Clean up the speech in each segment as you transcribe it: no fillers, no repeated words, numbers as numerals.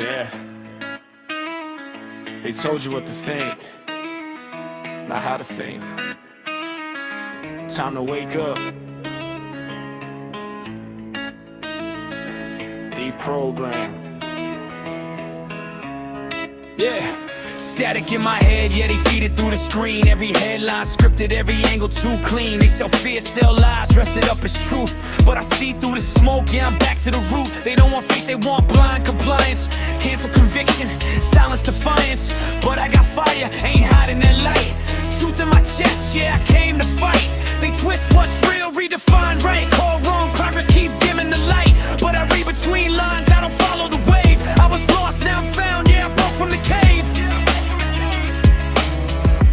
Yeah. They told you what to think, not how to think. Time to wake up. Deprogrammed. Yeah. Static in my head, yeah, they feed it through the screen. Every headline scripted, every angle too clean. They sell fear, sell lies, dress it up as truth. But I see through the smoke, yeah, I'm back to the root. They don't want faith, they want blind compliance. Cancel conviction, silence defiance. But I got fire, ain't hiding that light. Truth in my chest, yeah, I came to fight. They twist what's real, redefine right. Call wrong, progress keep dimming the light. But I read between lines, I don't follow the wave. I was lost, now I'm found, yeah, I broke from the cave.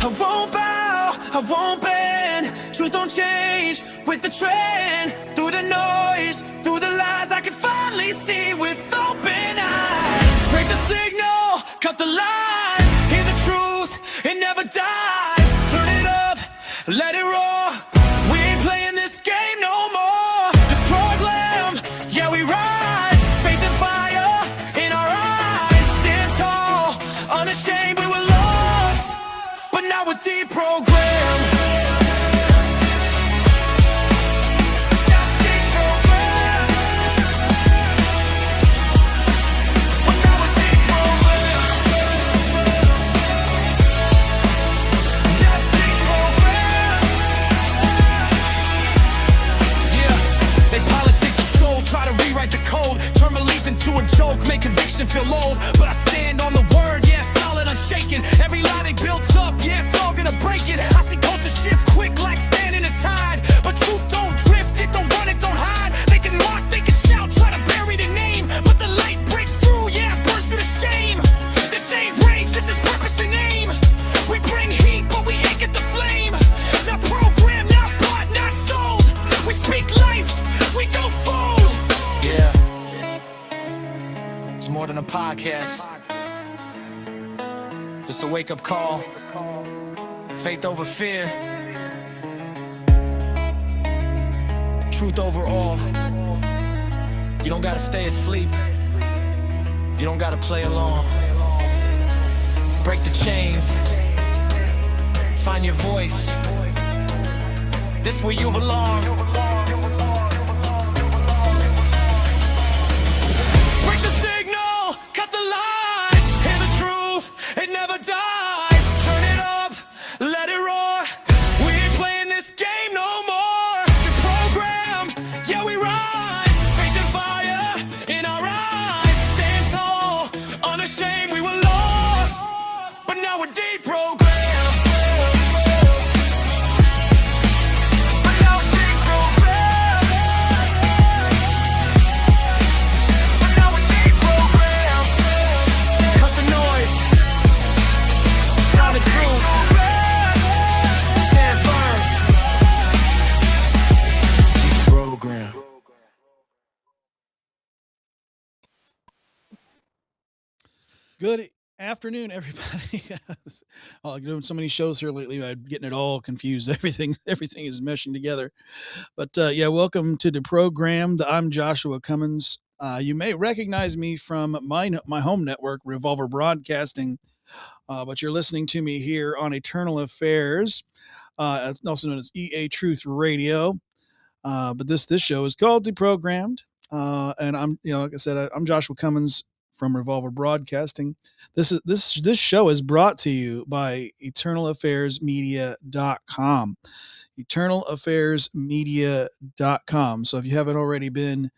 I won't bow, I won't bend. Truth don't change with the trend. Through the noise, through the lies, I can finally see with open eyes. Break the signal, cut the lies. Hear the truth, it never dies. Turn it up, let it roar. We ain't playing this game no more. Deprogrammed, yeah, we rise. Faith and fire in our eyes. Stand tall, unashamed, we were lost, but now we're deprogrammed. To a joke, make conviction feel old. But I stand on the word, yeah, solid, unshaken. Every lie they built up, yeah, it's all gonna break it. I see culture shift quick like sand in a tide. But truth don't drift, it don't run, it don't hide. They can mock, they can shout, try to bury the name. But the light breaks through, yeah, bursts through the shame. This ain't rage, this is purpose and aim. We bring heat, but we ain't get the flame. Not programmed, not bought, not sold. We speak life, we don't fold. Yeah. It's more than a podcast. It's a wake-up call. Faith over fear. Truth over all. You don't gotta stay asleep. You don't gotta play along. Break the chains. Find your voice. This where you belong. Good afternoon, everybody. Oh, I'm doing so many shows here lately. I'm getting it all confused. Everything is meshing together. But yeah, welcome to Deprogrammed. I'm Joshua Cummins. You may recognize me from my home network, Revolver Broadcasting, but you're listening to me here on Eternal Affairs, also known as EA Truth Radio. But this show is called Deprogrammed, and I'm, like I said, I'm Joshua Cummins from Revolver Broadcasting. This show is brought to you by EternalAffairsMedia.com. EternalAffairsMedia.com. So if you haven't already been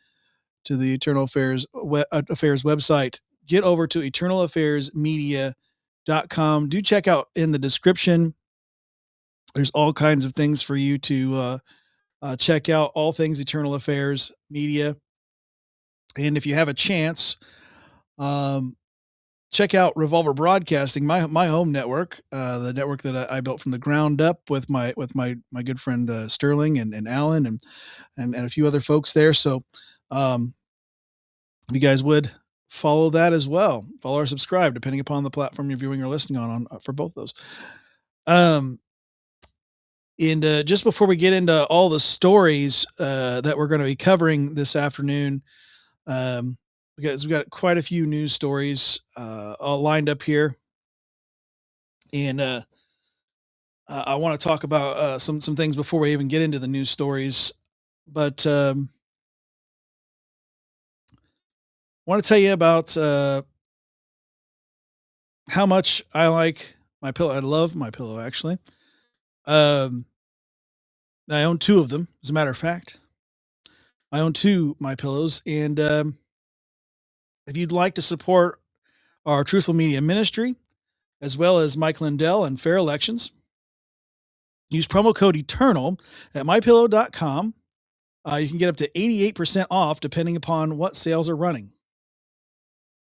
to the Eternal Affairs website, get over to EternalAffairsMedia.com. Do check out in the description. There's all kinds of things for you to check out, all things Eternal Affairs Media. And if you have a chance, check out Revolver Broadcasting, my home network, the network that I built from the ground up with my good friend Sterling and Alan and a few other folks there. So if you guys would follow that as well, follow or subscribe depending upon the platform you're viewing or listening on for both those. And just before we get into all the stories that we're going to be covering this afternoon, because we've got quite a few news stories all lined up here, and I want to talk about some things before we even get into the news stories. But I want to tell you about how much I like my pillow. I love my pillow, actually. Um, I own two of them, as a matter of fact. I own two my pillows, and if you'd like to support our Truthful Media ministry, as well as Mike Lindell and Fair Elections, use promo code ETERNAL at mypillow.com. You can get up to 88% off depending upon what sales are running.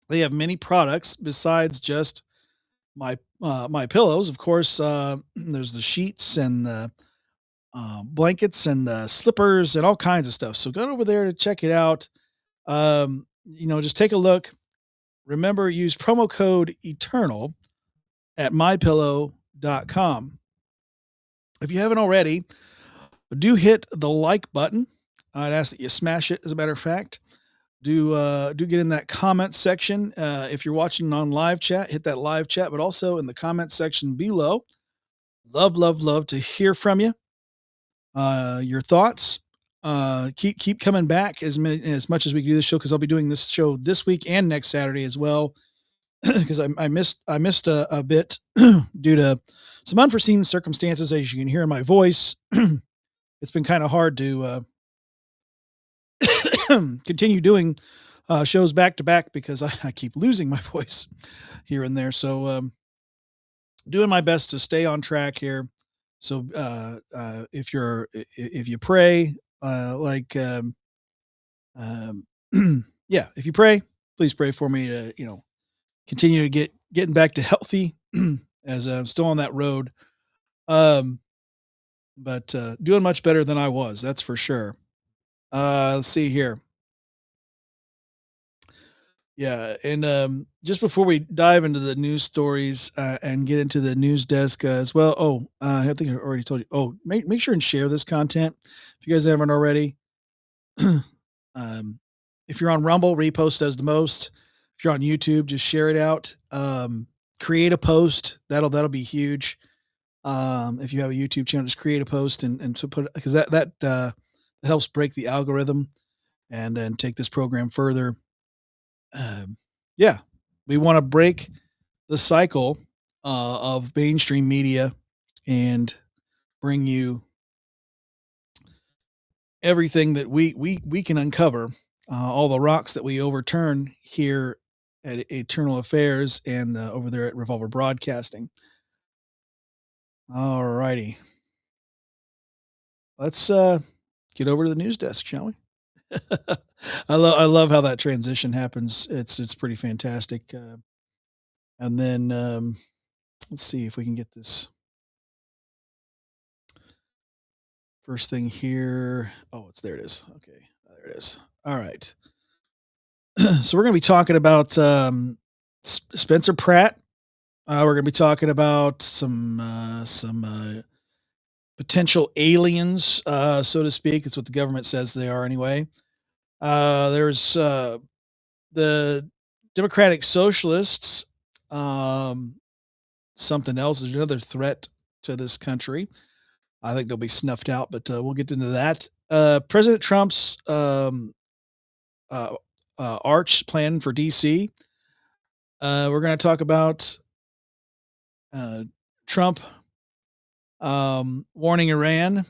They have many products besides just my pillows. Of course, there's the sheets and the blankets and the slippers and all kinds of stuff. So go over there to check it out. Just take a look. Remember, use promo code ETERNAL at mypillow.com. If you haven't already, do hit the like button. I'd ask that you smash it, as a matter of fact. Do get in that comment section. If you're watching on live chat, hit that live chat, but also in the comment section below. Love to hear from you. Your thoughts. Keep coming back as much as we can do this show, because I'll be doing this show this week and next Saturday as well. Because I missed a bit due to some unforeseen circumstances, as you can hear in my voice. It's been kind of hard to continue doing shows back to back because I keep losing my voice here and there. So doing my best to stay on track here. So if you pray, yeah, if you pray, please pray for me to continue to getting back to healthy as I'm still on that road. But doing much better than I was, that's for sure. Let's see here. Yeah, and just before we dive into the news stories and get into the news desk as well. Oh, I think I already told you. Oh, make sure and share this content if you guys haven't already. If you're on Rumble, repost does the most. If you're on YouTube, just share it out. Create a post. That'll be huge. If you have a YouTube channel, just create a post and to put, because that helps break the algorithm and take this program further. Yeah, we want to break the cycle of mainstream media and bring you everything that we can uncover, all the rocks that we overturn here at Eternal Affairs and over there at Revolver Broadcasting. All righty, let's get over to the news desk, shall we? I love how that transition happens. It's pretty fantastic. And then let's see if we can get this first thing here. Oh, there it is. Okay, there it is. All right. So we're going to be talking about Spencer Pratt. We're going to be talking about some potential aliens, so to speak. That's what the government says they are, anyway. There's the Democratic Socialists. Something else. There's another threat to this country. I think they'll be snuffed out, but we'll get into that. President Trump's arch plan for DC. We're going to talk about Trump warning Iran,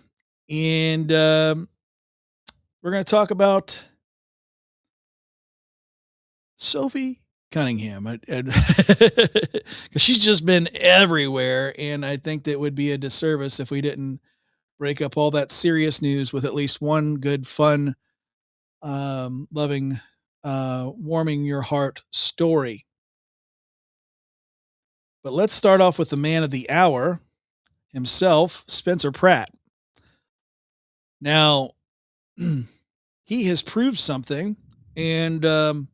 and we're going to talk about Sophie Cunningham, because she's just been everywhere, and I think that would be a disservice if we didn't break up all that serious news with at least one good, fun, loving, warming your heart story. But let's start off with the man of the hour himself, Spencer Pratt. Now, he has proved something, and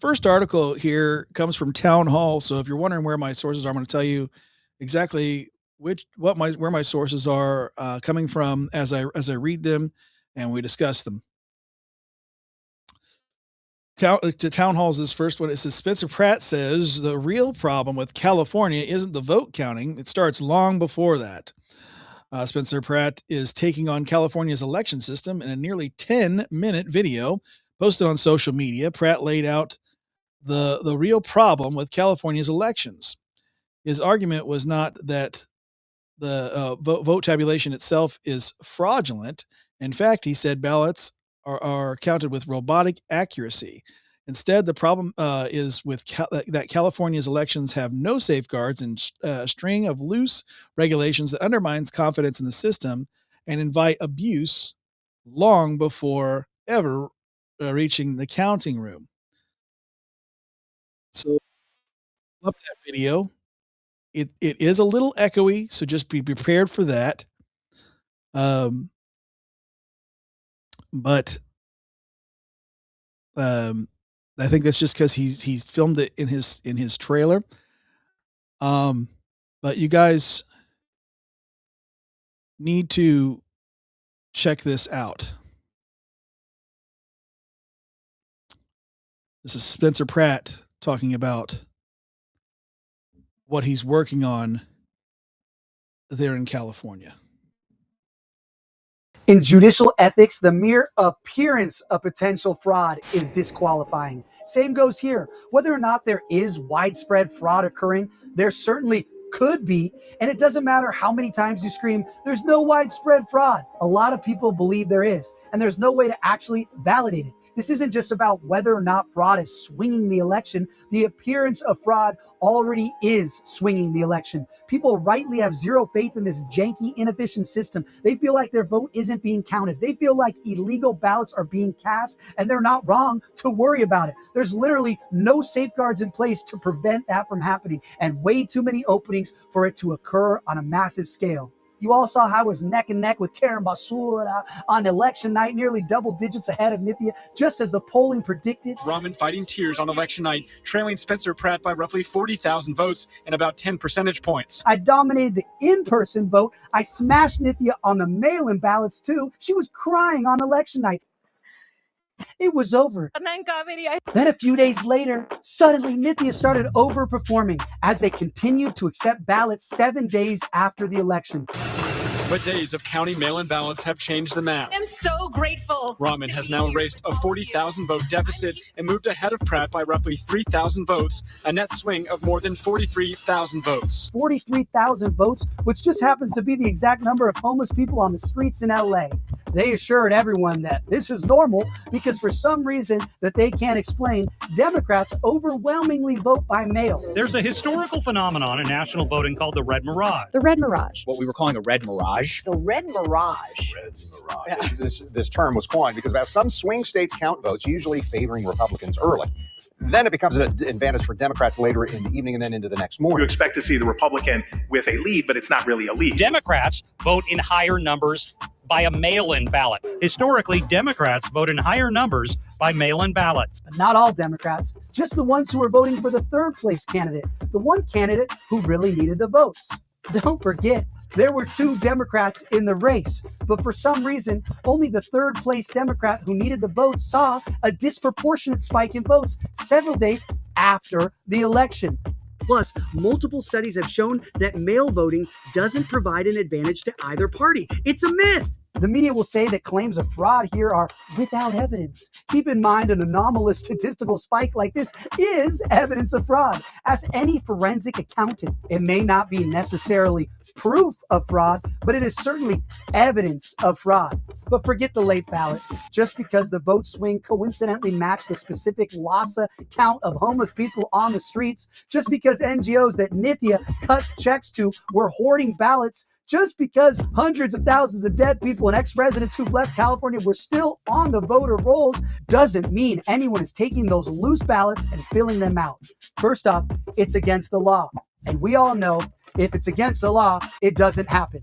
first article here comes from Town Hall. So if you're wondering where my sources are, I'm going to tell you exactly where my sources are coming from as I read them and we discuss them. town halls. This first one, it says Spencer Pratt says the real problem with California isn't the vote counting. It starts long before that. Spencer Pratt is taking on California's election system in a nearly 10-minute video posted on social media. Pratt laid out the real problem with California's elections. His argument was not that the vote tabulation itself is fraudulent. In fact, he said ballots are counted with robotic accuracy. Instead, the problem is with that California's elections have no safeguards and a string of loose regulations that undermines confidence in the system and invite abuse long before ever reaching the counting room. So, up that video. It is a little echoey, so just be prepared for that. But I think that's just because he's filmed it in his trailer. But you guys need to check this out. This is Spencer Pratt talking about what he's working on there in California. In judicial ethics, the mere appearance of potential fraud is disqualifying. Same goes here. Whether or not there is widespread fraud occurring, there certainly could be, and it doesn't matter how many times you scream, there's no widespread fraud. A lot of people believe there is, and there's no way to actually validate it. This isn't just about whether or not fraud is swinging the election. The appearance of fraud already is swinging the election. People rightly have zero faith in this janky, inefficient system. They feel like their vote isn't being counted. They feel like illegal ballots are being cast, and they're not wrong to worry about it. There's literally no safeguards in place to prevent that from happening, and way too many openings for it to occur on a massive scale. You all saw how I was neck and neck with Karen Basura on election night, nearly double digits ahead of Nithya, just as the polling predicted. Rahman fighting tears on election night, trailing Spencer Pratt by roughly 40,000 votes and about 10 percentage points. I dominated the in-person vote. I smashed Nithya on the mail-in ballots too. She was crying on election night. It was over. Then a few days later, suddenly Nithya started overperforming as they continued to accept ballots 7 days after the election. But days of county mail-in ballots have changed the map. I'm so grateful. Rahman has now erased a 40,000 vote deficit and moved ahead of Pratt by roughly 3,000 votes, a net swing of more than 43,000 votes. 43,000 votes, which just happens to be the exact number of homeless people on the streets in LA. They assured everyone that this is normal because for some reason that they can't explain, Democrats overwhelmingly vote by mail. There's a historical phenomenon in national voting called the Red Mirage. The Red Mirage. What we were calling a Red Mirage. The Red Mirage. Red Mirage. Yeah. This term was coined because about some swing states count votes, usually favoring Republicans early. Then it becomes an advantage for Democrats later in the evening and then into the next morning. You expect to see the Republican with a lead, but it's not really a lead. Democrats vote in higher numbers by a mail-in ballot. Historically, Democrats vote in higher numbers by mail-in ballots. But not all Democrats, just the ones who are voting for the third place candidate, the one candidate who really needed the votes. Don't forget, there were 2 Democrats in the race, but for some reason, only the third place Democrat who needed the votes saw a disproportionate spike in votes several days after the election. Plus, multiple studies have shown that mail voting doesn't provide an advantage to either party. It's a myth. The media will say that claims of fraud here are without evidence. Keep in mind, an anomalous statistical spike like this is evidence of fraud. Ask any forensic accountant. It may not be necessarily proof of fraud, but it is certainly evidence of fraud. But forget the late ballots. Just because the vote swing coincidentally matched the specific Lhasa count of homeless people on the streets, just because NGOs that Nithya cuts checks to were hoarding ballots, just because hundreds of thousands of dead people and ex-residents who've left California were still on the voter rolls, doesn't mean anyone is taking those loose ballots and filling them out. First off, it's against the law. And we all know if it's against the law, it doesn't happen.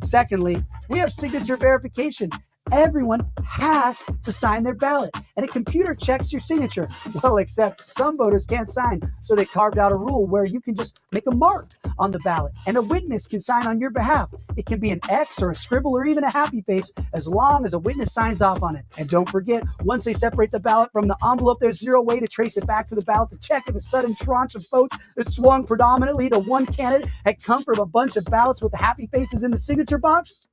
Secondly, we have signature verification. everyone has to sign their ballot, and a computer checks your signature. Well, except some voters can't sign, so they carved out a rule where you can just make a mark on the ballot, and a witness can sign on your behalf. It can be an X or a scribble or even a happy face, as long as a witness signs off on it. And don't forget, once they separate the ballot from the envelope, there's zero way to trace it back to the ballot to check if a sudden tranche of votes that swung predominantly to one candidate had come from a bunch of ballots with the happy faces in the signature box.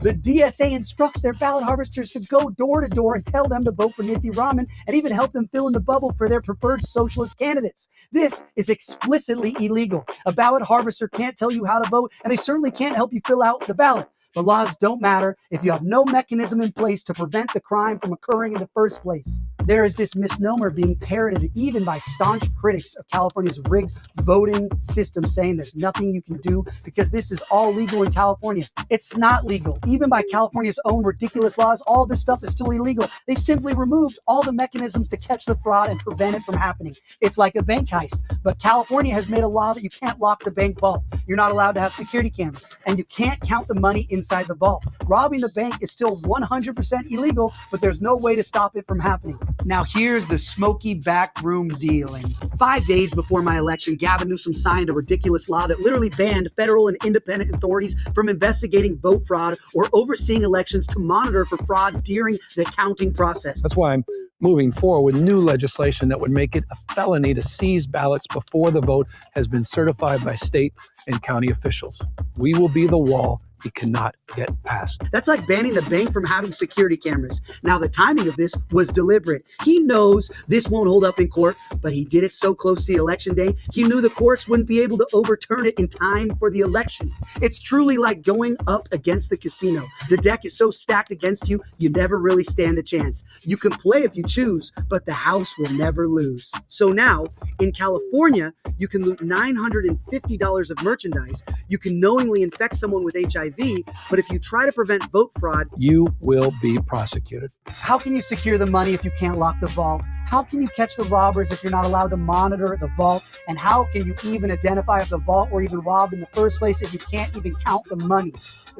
The DSA instructs their ballot harvesters to go door to door and tell them to vote for Nithya Raman and even help them fill in the bubble for their preferred socialist candidates. This is explicitly illegal. A ballot harvester can't tell you how to vote, and they certainly can't help you fill out the ballot. But laws don't matter if you have no mechanism in place to prevent the crime from occurring in the first place. There is this misnomer being parroted even by staunch critics of California's rigged voting system, saying there's nothing you can do because this is all legal in California. It's not legal. Even by California's own ridiculous laws, all this stuff is still illegal. They've simply removed all the mechanisms to catch the fraud and prevent it from happening. It's like a bank heist, but California has made a law that you can't lock the bank vault. You're not allowed to have security cameras, and you can't count the money inside the vault. Robbing the bank is still 100% illegal, but there's no way to stop it from happening. Now here's the smoky backroom dealing. 5 days before my election, Gavin Newsom signed a ridiculous law that literally banned federal and independent authorities from investigating vote fraud or overseeing elections to monitor for fraud during the counting process. That's why I'm moving forward with new legislation that would make it a felony to seize ballots before the vote has been certified by state and county officials. We will be the wall he cannot get past. That's like banning the bank from having security cameras. Now, the timing of this was deliberate. He knows this won't hold up in court, but he did it so close to the election day, he knew the courts wouldn't be able to overturn it in time for the election. It's truly like going up against the casino. The deck is so stacked against you, you never really stand a chance. You can play if you choose, but the house will never lose. So now, in California, you can loot $950 of merchandise. You can knowingly infect someone with HIV, but if you try to prevent vote fraud, you will be prosecuted. How can you secure the money if you can't lock the vault? How can you catch the robbers if you're not allowed to monitor the vault? And how can you even identify if the vault were even robbed in the first place if you can't even count the money?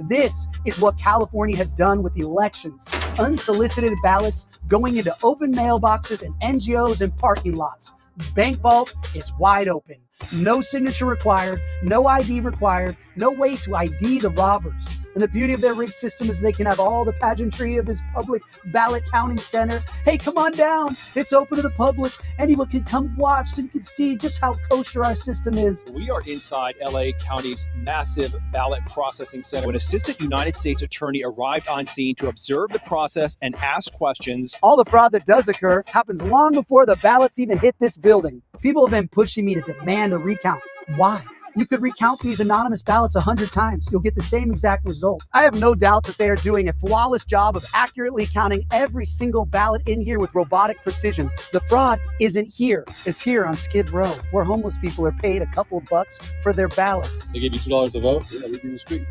This is what California has done with the elections. Unsolicited ballots going into open mailboxes and NGOs and parking lots. Bank vault is wide open. No signature required, no ID required, no way to ID the robbers. And the beauty of their rigged system is they can have all the pageantry of this public ballot counting center. Hey, come on down. It's open to the public. Anyone can come watch so you can see just how kosher our system is. We are inside LA County's massive ballot processing center. When Assistant United States Attorney arrived on scene to observe the process and ask questions. All the fraud that does occur happens long before the ballots even hit this building. People have been pushing me to demand a recount. Why? You could recount these anonymous ballots 100 times. You'll get the same exact result. I have no doubt that they are doing a flawless job of accurately counting every single ballot in here with robotic precision. The fraud isn't here. It's here on Skid Row, where homeless people are paid a couple bucks for their ballots. They give you $2 to vote? Yeah, we do the street.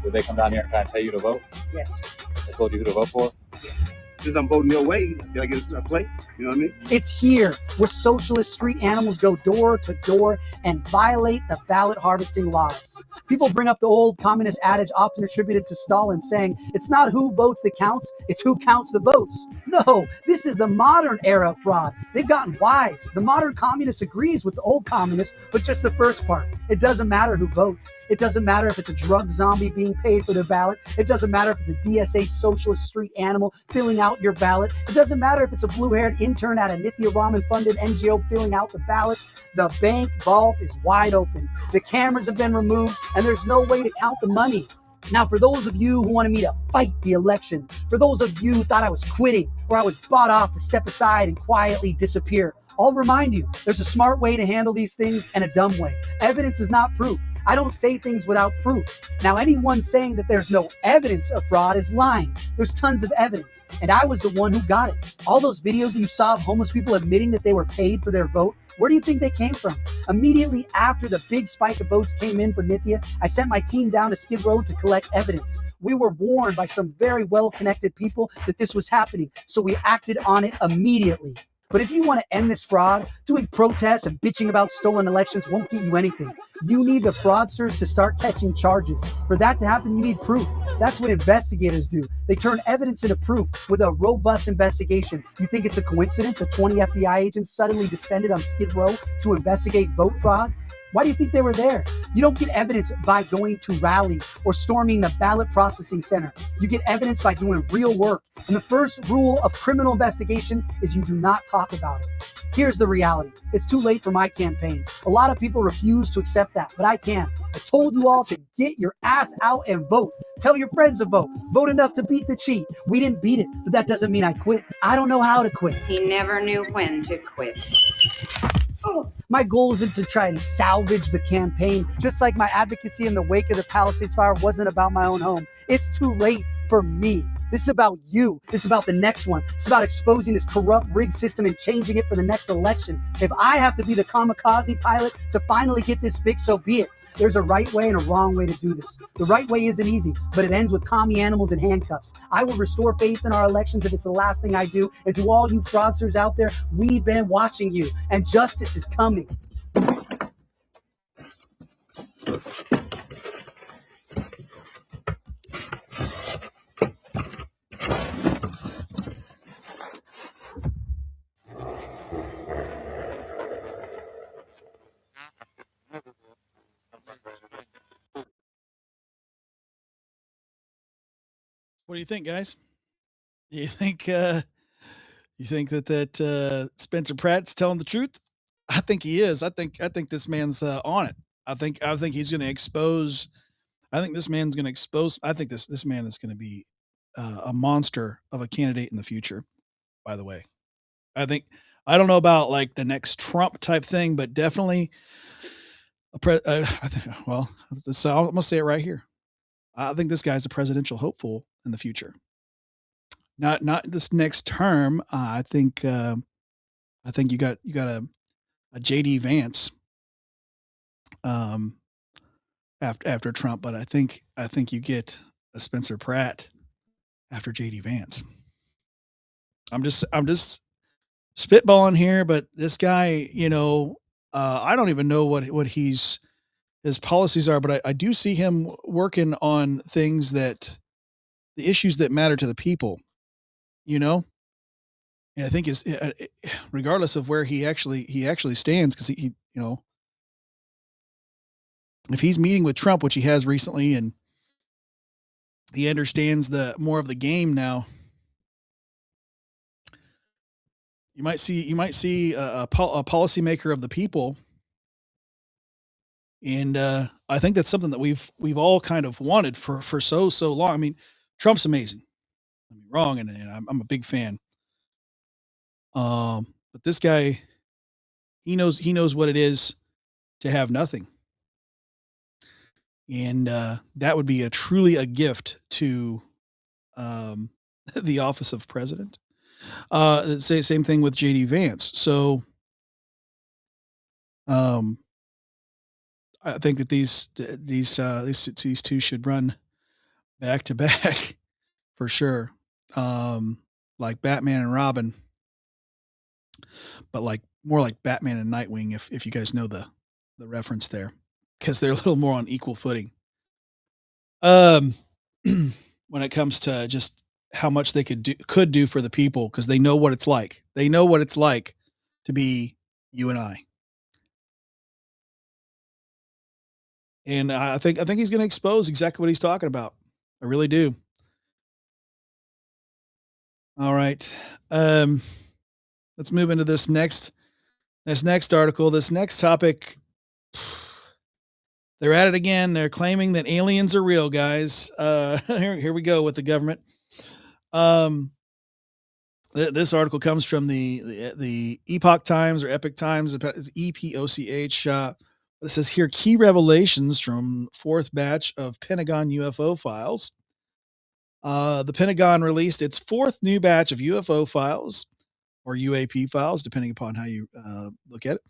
Would they come down here and try and tell you to vote? Yes. They told you who to vote for? Yes. Since I'm voting your way, can I get a plate? You know what I mean? It's here where socialist street animals go door to door and violate the ballot harvesting laws. People bring up the old communist adage often attributed to Stalin saying, it's not who votes that counts, it's who counts the votes. No, this is the modern era of fraud. They've gotten wise. The modern communist agrees with the old communist, but just the first part. It doesn't matter who votes. It doesn't matter if it's a drug zombie being paid for their ballot. It doesn't matter if it's a DSA socialist street animal filling out your ballot. It doesn't matter if it's a blue-haired intern at a Nithya Raman-funded NGO filling out the ballots. The bank vault is wide open. The cameras have been removed, and there's no way to count the money. Now, for those of you who wanted me to fight the election, for those of you who thought I was quitting or I was bought off to step aside and quietly disappear, I'll remind you, there's a smart way to handle these things and a dumb way. Evidence is not proof. I don't say things without proof. Now, anyone saying that there's no evidence of fraud is lying. There's tons of evidence, and I was the one who got it. All those videos that you saw of homeless people admitting that they were paid for their vote, where do you think they came from? Immediately after the big spike of votes came in for Nithya, I sent my team down to Skid Row to collect evidence. We were warned by some very well-connected people that this was happening, so we acted on it immediately. But if you want to end this fraud, doing protests and bitching about stolen elections won't get you anything. You need the fraudsters to start catching charges. For that to happen, you need proof. That's what investigators do. They turn evidence into proof with a robust investigation. You think it's a coincidence that 20 FBI agents suddenly descended on Skid Row to investigate vote fraud? Why do you think they were there? You don't get evidence by going to rallies or storming the ballot processing center. You get evidence by doing real work. And the first rule of criminal investigation is you do not talk about it. Here's the reality. It's too late for my campaign. A lot of people refuse to accept that, but I can. I told you all to get your ass out and vote. Tell your friends to vote. Vote enough to beat the cheat. We didn't beat it, but that doesn't mean I quit. I don't know how to quit. He never knew when to quit. My goal isn't to try and salvage the campaign, just like my advocacy in the wake of the Palisades fire wasn't about my own home. It's too late for me. This is about you. This is about the next one. It's about exposing this corrupt rigged system and changing it for the next election. If I have to be the kamikaze pilot to finally get this fixed, so be it. There's a right way and a wrong way to do this. The right way isn't easy, but it ends with commie animals and handcuffs. I will restore faith in our elections if it's the last thing I do. And to all you fraudsters out there, we've been watching you, and justice is coming. What do you think, guys? Do you think that Spencer Pratt's telling the truth? I think he is. I think this man's on it. I think he's going to expose. I think this man's going to expose. I think this man is going to be a monster of a candidate in the future. By the way, I don't know about like the next Trump type thing, but definitely well, so I'm gonna say it right here. I think this guy's a presidential hopeful in the future. Not this next term. I think you got a JD Vance after Trump, but I think you get a Spencer Pratt after JD Vance. I'm just spitballing here, but this guy, I don't even know what his policies are, but I do see him working on things the issues that matter to the people, and I think is regardless of where he actually stands, because he if he's meeting with Trump, which he has recently, and he understands the more of the game now, you might see a policymaker of the people. And I think that's something that we've all kind of wanted for so long. I mean, Trump's amazing. I mean, wrong, and I'm a big fan. But this guy, he knows what it is to have nothing, and that would be truly a gift to the office of president. Same thing with JD Vance. So, I think that these two should run back to back for sure. Like Batman and Robin, but like more like Batman and Nightwing, if you guys know the reference there, because they're a little more on equal footing. When it comes to just how much they could do for the people, because they know what it's like. They know what it's like to be you and I. And I think he's going to expose exactly what he's talking about. I really do. All right. Let's move into this next article. This next topic. They're at it again. They're claiming that aliens are real, guys. Here we go with the government. This article comes from the Epoch Times or Epic Times, EPOCH. It says here, key revelations from fourth batch of Pentagon UFO files. The Pentagon released its fourth new batch of UFO files, or UAP files, depending upon how you look at it,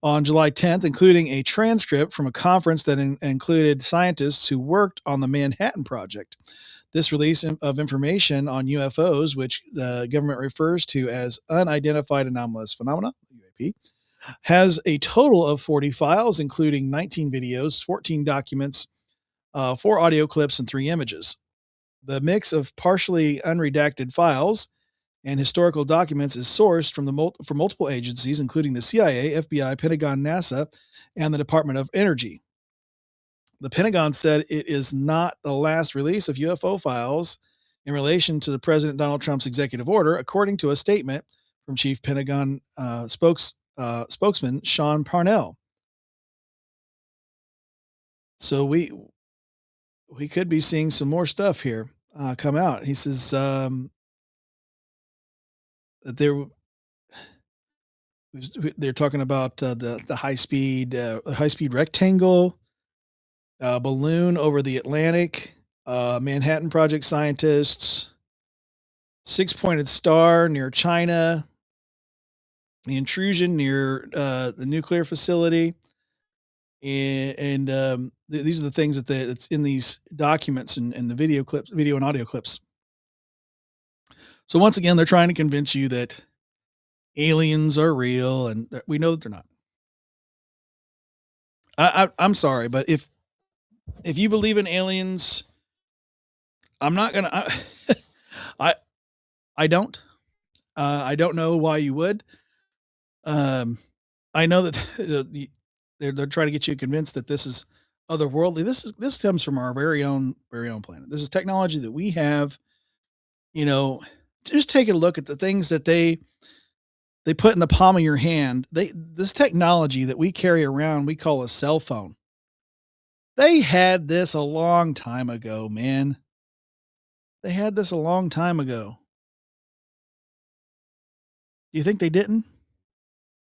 on July 10th, including a transcript from a conference that included scientists who worked on the Manhattan Project. This release of information on UFOs, which the government refers to as unidentified anomalous phenomena, UAP, has a total of 40 files, including 19 videos, 14 documents, 4 audio clips, and 3 images. The mix of partially unredacted files and historical documents is sourced from multiple agencies, including the CIA, FBI, Pentagon, NASA, and the Department of Energy. The Pentagon said it is not the last release of UFO files in relation to the President Donald Trump's executive order, according to a statement from Chief Pentagon spokesman Sean Parnell. So we could be seeing some more stuff here come out. He says that they're talking about the high speed rectangle balloon over the Atlantic, Manhattan Project scientists, 6-pointed star near China, the intrusion near the nuclear facility, and these are the things that's in these documents and the video and audio clips. So once again, they're trying to convince you that aliens are real, and we know that they're not. I'm sorry, but if you believe in aliens, I'm not gonna. I don't. I don't know why you would. I know that they're trying to get you convinced that this is otherworldly. This comes from our very own planet. This is technology that we have. Just take a look at the things that they put in the palm of your hand. This technology that we carry around, we call a cell phone. They had this a long time ago, man. They had this a long time ago. Do you think they didn't?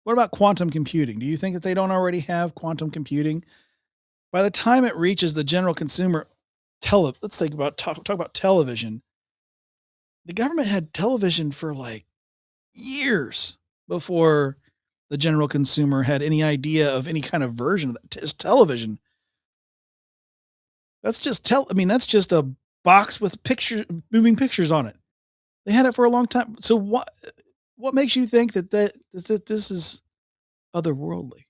What about quantum computing? Do you think that they don't already have quantum computing? By the time it reaches the general consumer, let's talk about television. The government had television for like years before the general consumer had any idea of any kind of version of that. It's television. That's just that's just a box with moving pictures on it. They had it for a long time. So what makes you think that this is otherworldly?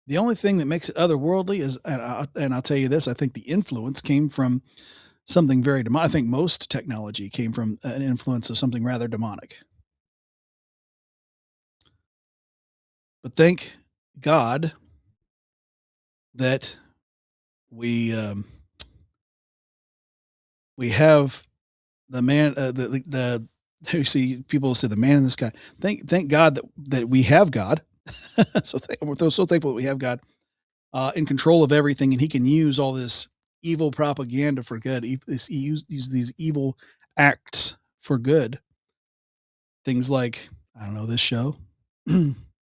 The only thing that makes it otherworldly is, and I'll tell you this, I think the influence came from something very demonic. I think most technology came from an influence of something rather demonic. But thank God that we have the man, you see people say the man in the sky. Thank God that we have God. We're so thankful that we have God in control of everything, and He can use all this evil propaganda for good. Use these evil acts for good. Things like, I don't know, this show,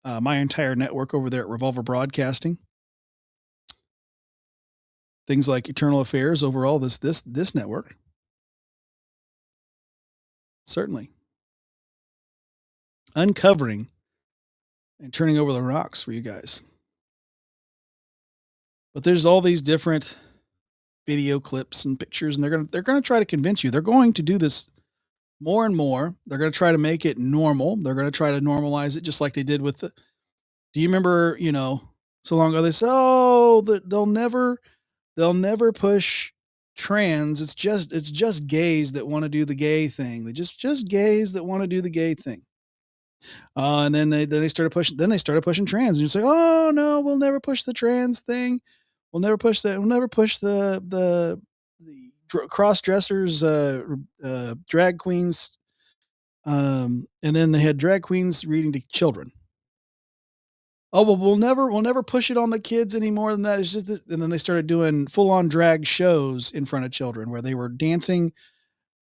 my entire network over there at Revolver Broadcasting. Things like Eternal Affairs, overall, this network. Certainly. Uncovering and turning over the rocks for you guys. But there's all these different video clips and pictures, and they're gonna try to convince you. They're going to do this more and more. They're going to try to make it normal. They're going to try to normalize it, just like they did with the. Do you remember? So long ago they said, "Oh, they'll never push trans. It's just gays that want to do the gay thing. They just gays that want to do the gay thing." And then they started pushing. Then they started pushing trans. And you say, "Oh no, we'll never push the trans thing. We'll never push that. We'll never push the cross dressers, drag queens." And then they had drag queens reading to children. Oh, well, we'll never push it on the kids any more than that. It's just and then they started doing full on drag shows in front of children where they were dancing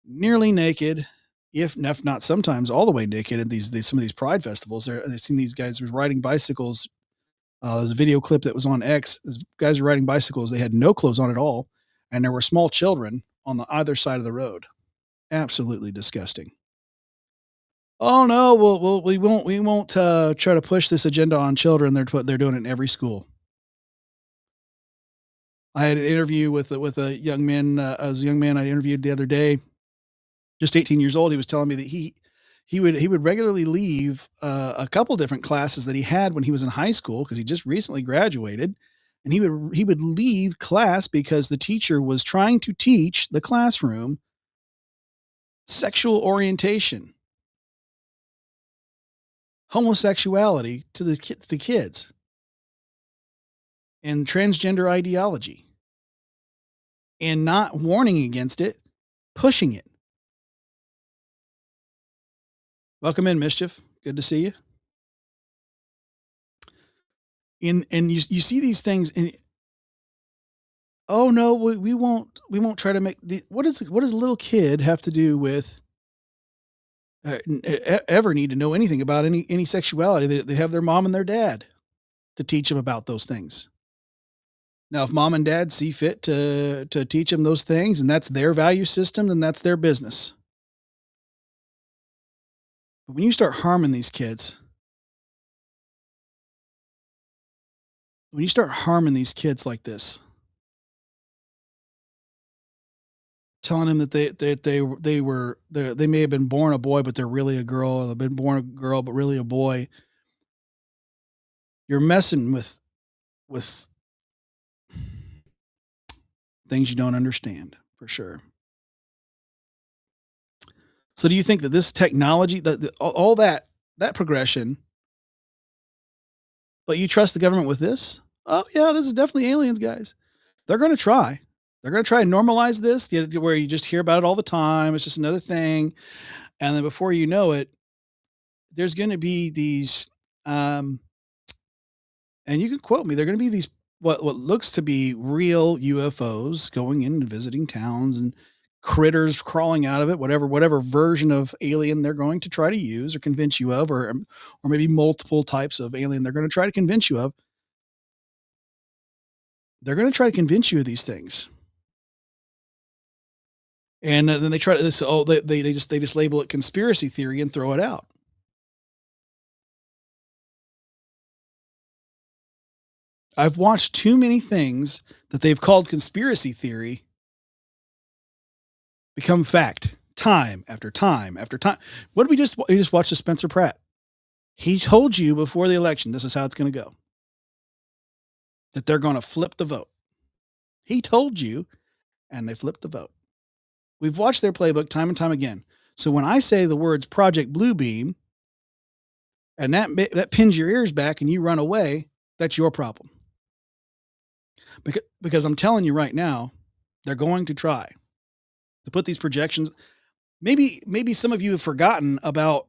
nearly naked, if not sometimes all the way naked at some of these pride festivals. I've seen these guys were riding bicycles. There's a video clip that was on X. Guys were riding bicycles. They had no clothes on at all. And there were small children on either side of the road. Absolutely disgusting. Oh no, we won't try to push this agenda on children. They're doing it in every school. I had an interview with a young man, as a young man I interviewed the other day, just 18 years old. He was telling me that he would regularly leave a couple different classes that he had when he was in high school because he just recently graduated, and he would leave class because the teacher was trying to teach the classroom sexual orientation, homosexuality to the kids, and transgender ideology, and not warning against it, pushing it. Welcome in, Mischief. Good to see you. And you see these things, and oh no, we won't try to make the what does a little kid have to do with ever need to know anything about any sexuality? They have their mom and their dad to teach them about those things. Now, if mom and dad see fit to teach them those things, and that's their value system, then that's their business. But when you start harming these kids, when you start harming these kids like this, telling them that they may have been born a boy, but they're really a girl, or they've been born a girl, but really a boy, you're messing with things you don't understand for sure. So, do you think that this technology, that all that progression, but you trust the government with this? Oh yeah, this is definitely aliens, guys. They're going to try. They're going to try and normalize this, where you just hear about it all the time. It's just another thing, and then before you know it, there's going to be these, um, and you can quote me. They're going to be these what looks to be real UFOs going in and visiting towns, and critters crawling out of it. Whatever version of alien they're going to try to use or convince you of, or maybe multiple types of alien they're going to try to convince you of. They're going to try to convince you of these things. And then they try to this. Oh, they just label it conspiracy theory and throw it out. I've watched too many things that they've called conspiracy theory become fact, time after time after time. What did we just watched the Spencer Pratt? He told you before the election this is how it's going to go. That they're going to flip the vote. He told you, and they flipped the vote. We've watched their playbook time and time again. So when I say the words Project Bluebeam, and that pins your ears back and you run away, that's your problem. Because I'm telling you right now, they're going to try to put these projections. Maybe some of you have forgotten about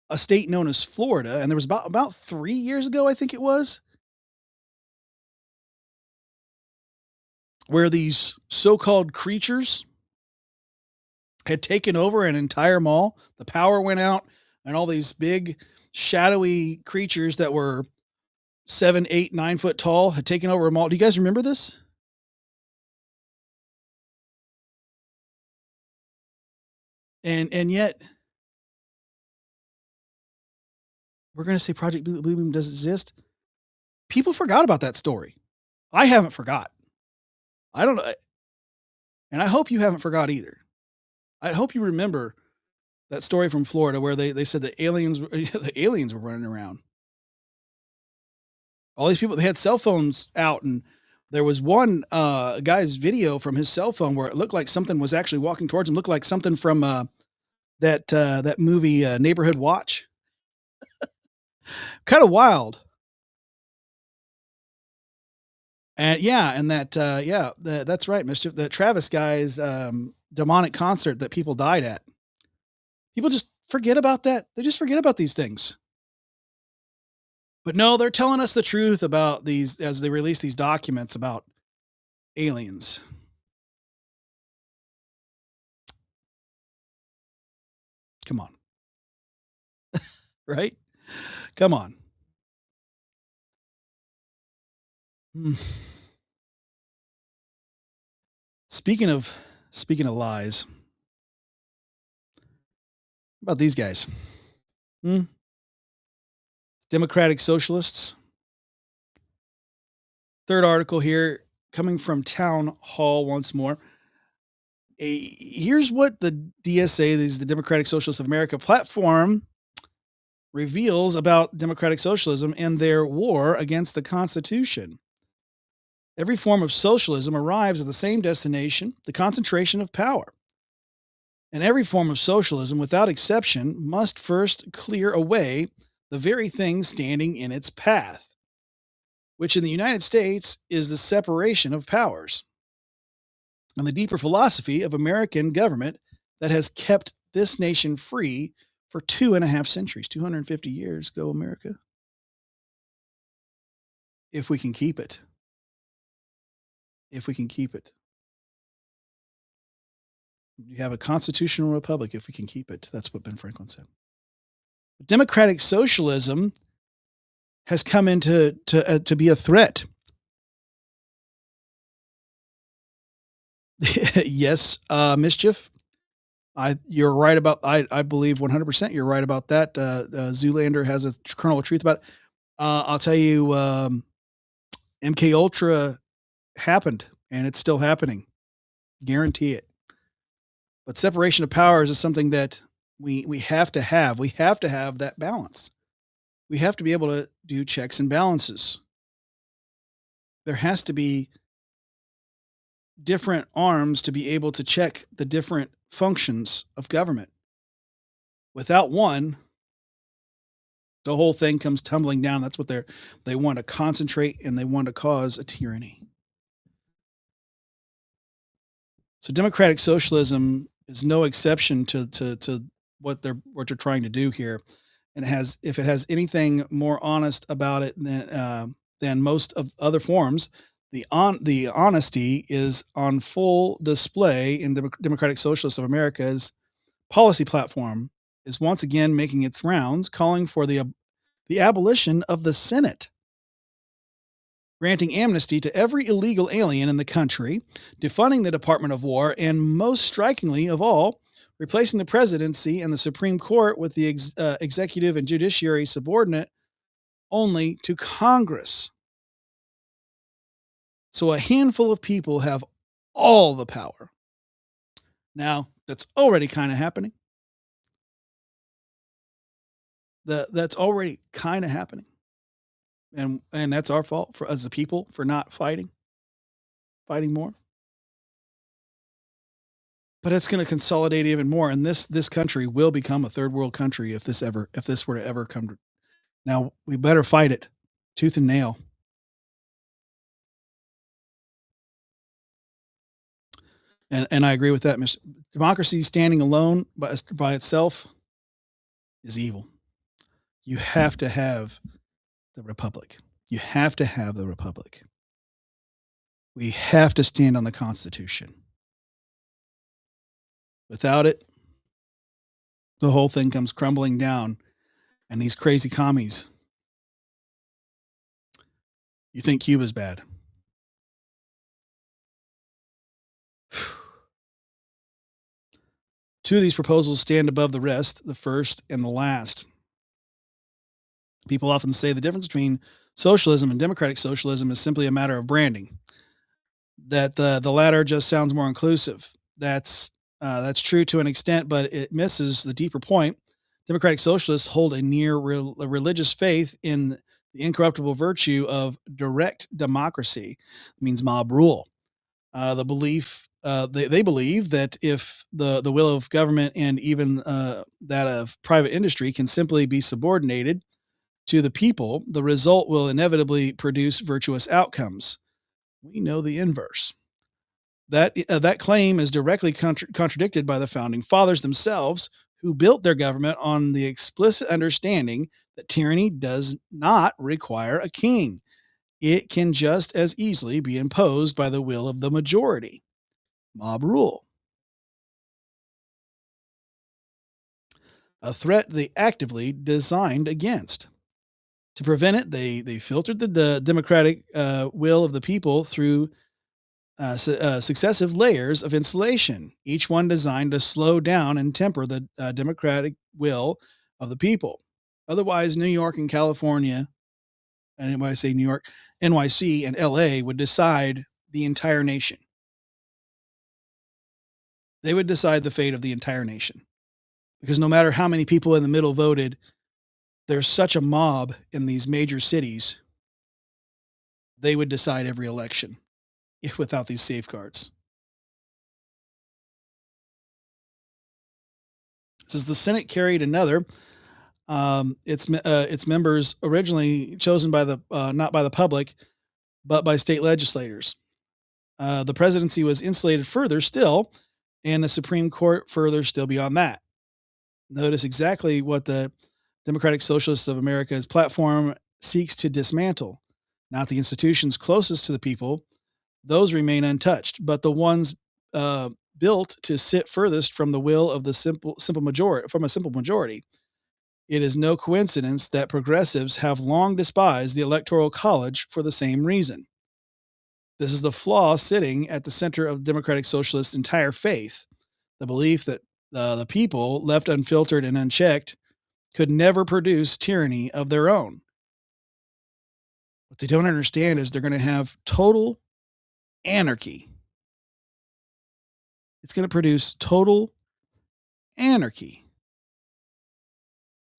a state known as Florida, and there was about 3 years ago, I think it was, where these so-called creatures had taken over an entire mall. The power went out, and all these big shadowy creatures that were 7, 8, 9 foot tall had taken over a mall. Do you guys remember this? And yet we're going to say Project Bluebeam doesn't exist. People forgot about that story. I haven't forgot. I don't know. And I hope you haven't forgot either. I hope you remember that story from Florida where they said that the aliens were running around. All these people, they had cell phones out, and there was one guy's video from his cell phone where it looked like something was actually walking towards him. Looked like something from that movie Neighborhood Watch. Kind of wild. And that's right, Mischief. The Travis guy's demonic concert that people died at. People just forget about that. They just forget about these things. But no, they're telling us the truth about these as they release these documents about aliens. Come on. Right? Come on. Speaking of lies, about these guys? Democratic Socialists. Third article here coming from Town Hall once more. Here's what the DSA, this is the Democratic Socialists of America platform, reveals about democratic socialism and their war against the Constitution. Every form of socialism arrives at the same destination, the concentration of power. And every form of socialism, without exception, must first clear away the very thing standing in its path, which in the United States is the separation of powers, and the deeper philosophy of American government that has kept this nation free for 2.5 centuries, 250 years. Go America. If we can keep it. If we can keep it. You have a constitutional republic if we can keep it. That's what Ben Franklin said. Democratic socialism has come into to be a threat. Yes, mischief. You're right about. I believe 100%. You're right about that. Zoolander has a kernel of truth about it. I'll tell you, MK Ultra happened, and it's still happening. Guarantee it. But separation of powers is something that we have to have. We have to have that balance. We have to be able to do checks and balances. There has to be different arms to be able to check the different functions of government. Without one, the whole thing comes tumbling down. That's what they want to concentrate, and they want to cause a tyranny. So democratic socialism is no exception to what they're trying to do here. And if it has anything more honest about it than most of other forms, the honesty is on full display in Democratic Socialists of America's policy platform is once again making its rounds, calling for the abolition of the Senate, granting amnesty to every illegal alien in the country, defunding the Department of War, and most strikingly of all, replacing the presidency and the Supreme Court with the executive and judiciary subordinate only to Congress. So a handful of people have all the power. Now, that's already kind of happening. That's already kind of happening. And that's our fault as a people for not fighting more. But it's going to consolidate even more, and this country will become a third world country if this were to ever come to. Now we better fight it tooth and nail. And I agree with that. Democracy standing alone by itself is evil. You have to have the republic. You have to have the republic. We have to stand on the Constitution. Without it, the whole thing comes crumbling down, and these crazy commies. You think Cuba's bad. Two of these proposals stand above the rest, the first and the last. People often say the difference between socialism and democratic socialism is simply a matter of branding. That the latter just sounds more inclusive. That's true to an extent, but it misses the deeper point. Democratic socialists hold a near religious faith in the incorruptible virtue of direct democracy. It means mob rule. The belief they believe that if the will of government and even that of private industry can simply be subordinated to the people, the result will inevitably produce virtuous outcomes. We know the inverse. That claim is directly contradicted by the founding fathers themselves, who built their government on the explicit understanding that tyranny does not require a king. It can just as easily be imposed by the will of the majority. Mob rule. A threat they actively designed against. To prevent it, they filtered the democratic will of the people through successive layers of insulation, each one designed to slow down and temper the will of the people. Otherwise, New York and California, and when I say New York, NYC and LA would decide the entire nation. They would decide the fate of the entire nation. Because no matter how many people in the middle voted, there's such a mob in these major cities, they would decide every election without these safeguards. Says the Senate carried another. Its members originally chosen by the not by the public, but by state legislators. The presidency was insulated further still, and the Supreme Court further still beyond that. Notice exactly what the Democratic Socialists of America's platform seeks to dismantle. Not the institutions closest to the people; those remain untouched, but the ones built to sit furthest from the will of the simple majority, from a simple majority. It is no coincidence that progressives have long despised the Electoral College for the same reason. This is the flaw sitting at the center of Democratic Socialists' entire faith, the belief that the people, left unfiltered and unchecked, could never produce tyranny of their own. What they don't understand is they're going to have total anarchy. It's going to produce total anarchy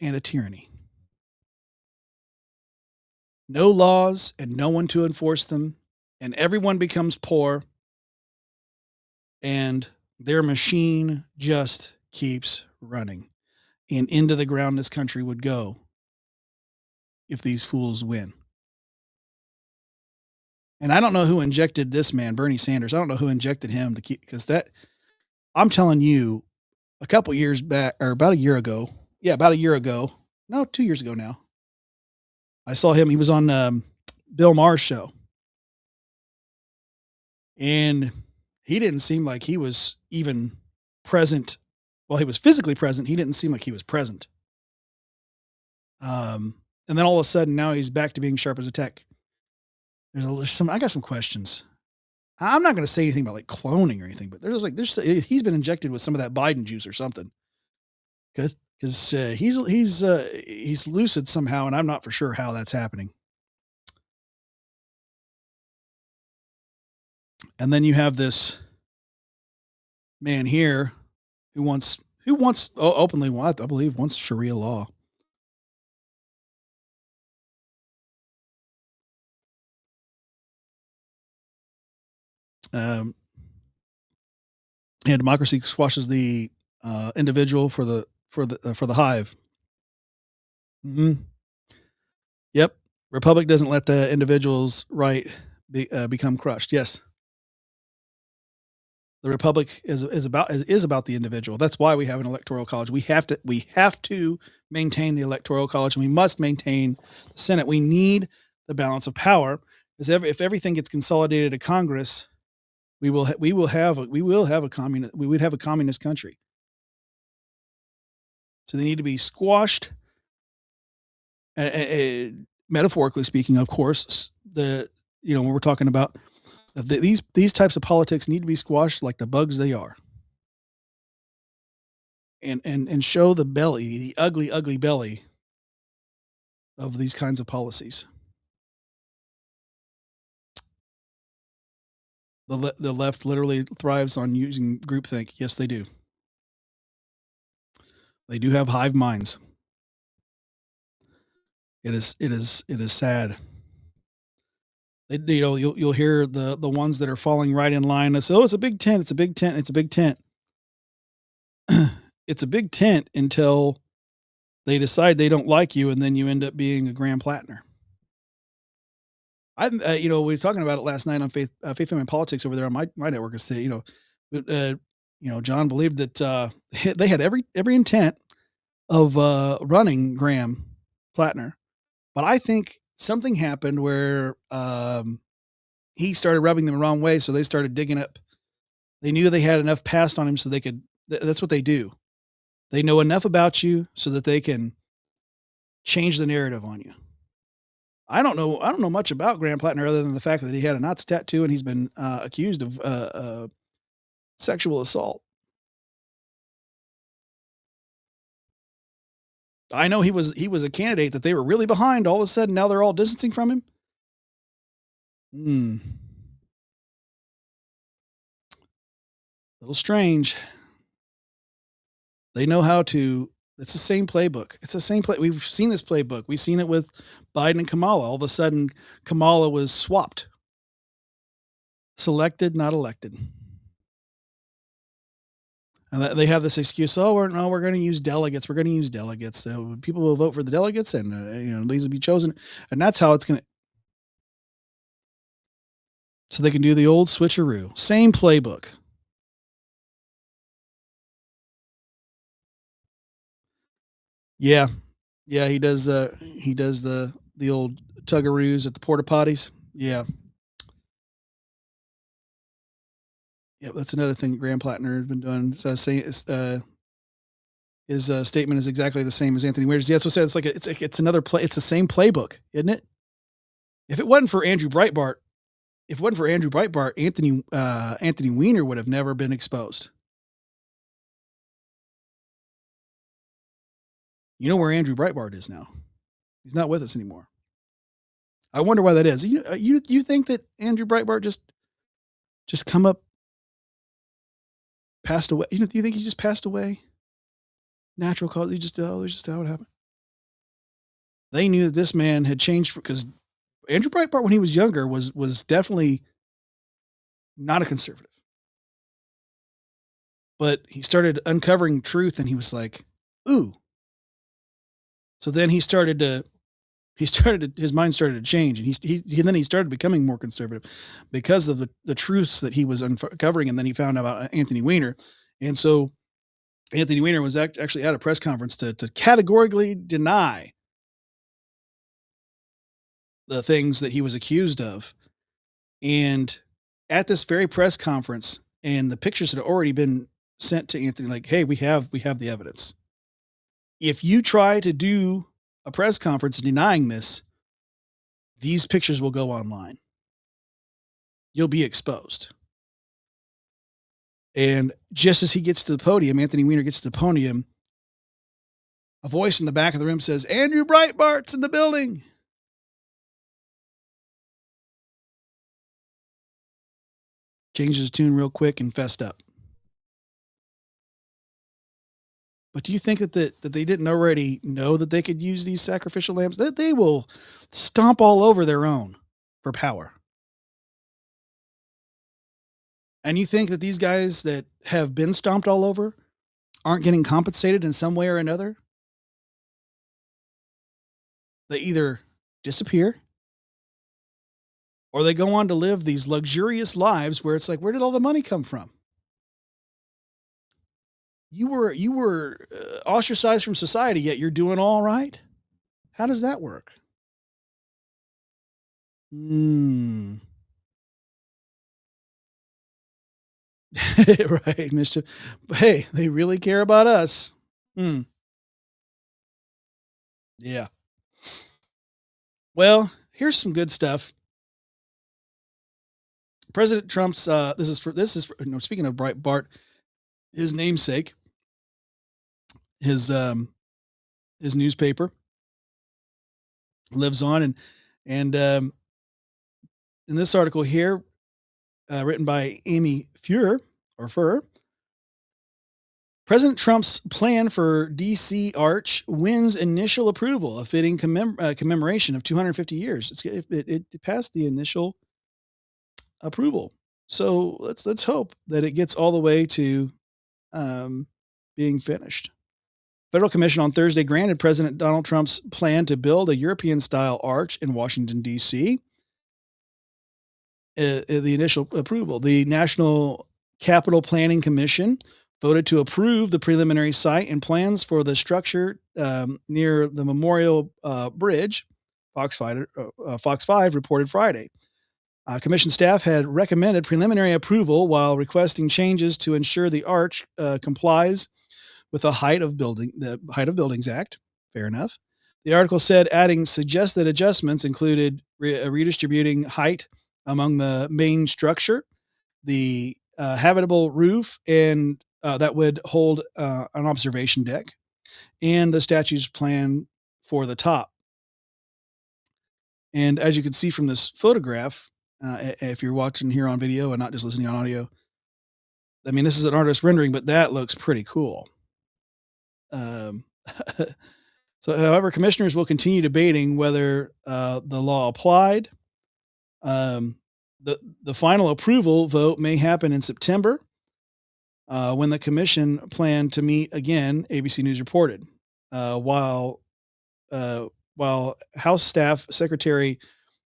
and a tyranny. No laws and no one to enforce them, and everyone becomes poor, and their machine just keeps running. And into the ground this country would go if these fools win. And I don't know who injected this man, Bernie Sanders. I don't know who injected him to keep, because that, I'm telling you, a couple years back, or about a year ago, no, 2 years ago now, I saw him. He was on Bill Maher's show. And he didn't seem like he was even present. Well, he was physically present. He didn't seem like he was present. And then all of a sudden, now he's back to being sharp as a tack. I got some questions. I'm not going to say anything about like cloning or anything, but he's been injected with some of that Biden juice or something. Because he's lucid somehow, and I'm not for sure how that's happening. And then you have this man here who wants openly, I believe, wants Sharia law. And democracy squashes the individual for the hive. Mm-hmm. Yep. Republic doesn't let the individual's right become crushed. Yes. The Republic is about the individual. That's why we have an electoral college. We have to maintain the electoral college, and we must maintain the Senate. We need the balance of power, because if everything gets consolidated to Congress, we would have a communist country. So they need to be squashed. Metaphorically speaking, of course, when we're talking about these types of politics need to be squashed like the bugs they are, and show the belly, the ugly, ugly belly of these kinds of policies. The left literally thrives on using groupthink. Yes, they do. They do have hive minds. It is sad. You'll hear the ones that are falling right in line. They say, "Oh, it's a big tent. It's a big tent. It's a big tent." It's a big tent until they decide they don't like you, and then you end up being a Grand Platinum. We were talking about it last night on Faith Family and Politics over there on my network. And say, John believed that they had every intent of running Graham Plattner, but I think something happened where he started rubbing them the wrong way, so they started digging up. They knew they had enough past on him, so they could. That's what they do. They know enough about you so that they can change the narrative on you. I don't know much about Graham Plattner other than the fact that he had a Nazi tattoo and he's been accused of sexual assault. I know he was a candidate that they were really behind. All of a sudden, now they're all distancing from him. A little strange. They know how to. It's the same playbook. It's the same play. We've seen this playbook. We've seen it with Biden and Kamala. All of a sudden, Kamala was swapped. Selected, not elected. And they have this excuse. Oh, we're going to use delegates. We're going to use delegates. So people will vote for the delegates, and these will be chosen. And that's how it's going to. So they can do the old switcheroo. Same playbook. Yeah, he does. He does the old tuggaroos at the porta potties. Yeah. Yeah, that's another thing Graham Plattner has been doing. His statement is exactly the same as Anthony Weiner's. Yeah, that's what I said. It's another play. It's the same playbook, isn't it? If it wasn't for Andrew Breitbart, Anthony Weiner would have never been exposed. You know where Andrew Breitbart is now? He's not with us anymore. I wonder why that is. You think that Andrew Breitbart just come up, passed away? You think he just passed away? Natural cause? There's just how it happened. They knew that this man had changed because Andrew Breitbart, when he was younger, was definitely not a conservative. But he started uncovering truth, and he was like, "Ooh." So then his mind started to change, and he started becoming more conservative because of the truths that he was uncovering, and then he found out about Anthony Weiner, and so Anthony Weiner was actually at a press conference to categorically deny the things that he was accused of, and at this very press conference, and the pictures had already been sent to Anthony, like, "Hey, we have the evidence. If you try to do a press conference denying this, these pictures will go online. You'll be exposed." And just as he gets to the podium, Anthony Weiner gets to the podium, a voice in the back of the room says, "Andrew Breitbart's in the building." Changes his tune real quick and fessed up. But do you think that they didn't already know that they could use these sacrificial lambs? That they will stomp all over their own for power. And you think that these guys that have been stomped all over aren't getting compensated in some way or another? They either disappear or they go on to live these luxurious lives where it's like, where did all the money come from? You were ostracized from society, yet you're doing all right. How does that work? Right, mischief. But hey, they really care about us. Yeah. Well, here's some good stuff. President Trump's speaking of Breitbart, his namesake, his newspaper lives on, and in this article here, written by Amy Furr, President Trump's plan for D.C. Arch wins initial approval, a fitting commemoration of 250 years. It passed the initial approval, so let's hope that it gets all the way to being finished. Federal Commission on Thursday granted President Donald Trump's plan to build a European-style arch in Washington, D.C. The initial approval. The National Capital Planning Commission voted to approve the preliminary site and plans for the structure near the Memorial Bridge, Fox 5 reported Friday. Commission staff had recommended preliminary approval while requesting changes to ensure the arch complies with the Height of Buildings Act. Fair enough. The article said, adding suggested adjustments included redistributing height among the main structure, the habitable roof, and that would hold an observation deck, and the statue's plan for the top. And as you can see from this photograph, if you're watching here on video and not just listening on audio, I mean, this is an artist rendering, but that looks pretty cool. So, however, commissioners will continue debating whether the law applied. The final approval vote may happen in September, when the commission planned to meet again. ABC News reported, while House Staff Secretary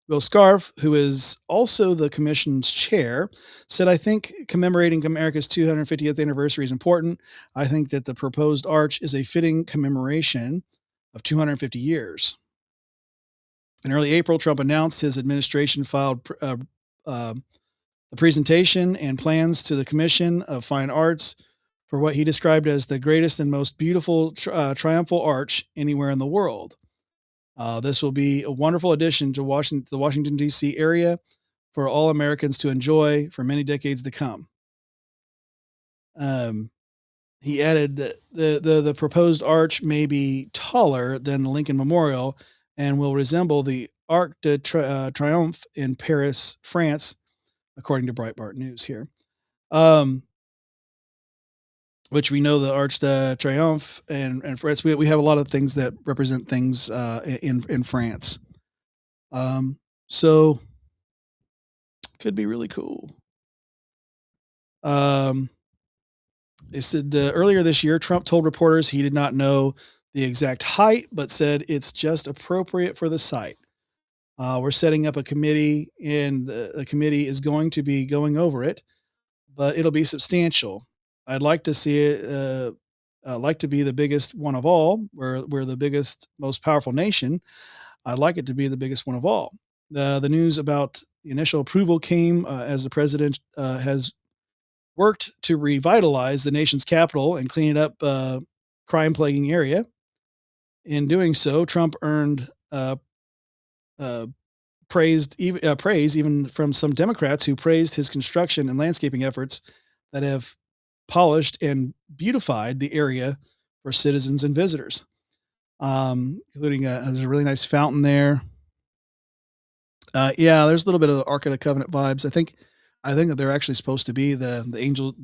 Will Scarf, who is also the commission's chair, said, "I think commemorating America's 250th anniversary is important. I think that the proposed arch is a fitting commemoration of 250 years." In early April, Trump announced his administration filed the presentation and plans to the Commission of Fine Arts for what he described as the greatest and most beautiful triumphal arch anywhere in the world. This will be a wonderful addition to the Washington, D.C. area for all Americans to enjoy for many decades to come. He added that the proposed arch may be taller than the Lincoln Memorial and will resemble the Arc de Triomphe in Paris, France, according to Breitbart News here. Which we know the Arc de Triomphe and France. We have a lot of things that represent things in France. So could be really cool. They said earlier this year, Trump told reporters he did not know the exact height, but said it's just appropriate for the site. We're setting up a committee, and the committee is going to be going over it, but it'll be substantial. I'd like to see it, like to be the biggest one of all. We're the biggest, most powerful nation. I'd like it to be the biggest one of all. The news about the initial approval came as the president has worked to revitalize the nation's capital and clean it up crime-plaguing area. In doing so, Trump earned praise even from some Democrats who praised his construction and landscaping efforts that have polished and beautified the area for citizens and visitors. Including there's a really nice fountain there. Yeah, there's a little bit of the Ark of the Covenant vibes. I think that they're actually supposed to be the angels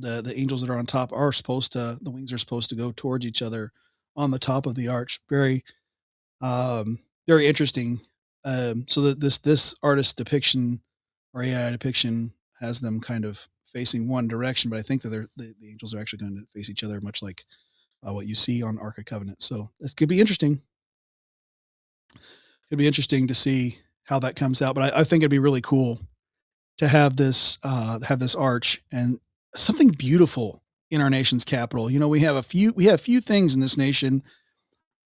that are on top are supposed to, the wings are supposed to go towards each other on the top of the arch. Very interesting. So that this artist depiction or AI depiction has them kind of facing one direction, but I think that the angels are actually going to face each other, much like what you see on Ark of Covenant. So this could be interesting. Could be interesting to see how that comes out, but I think it'd be really cool to have this arch and something beautiful in our nation's capital. You know, we have a few things in this nation.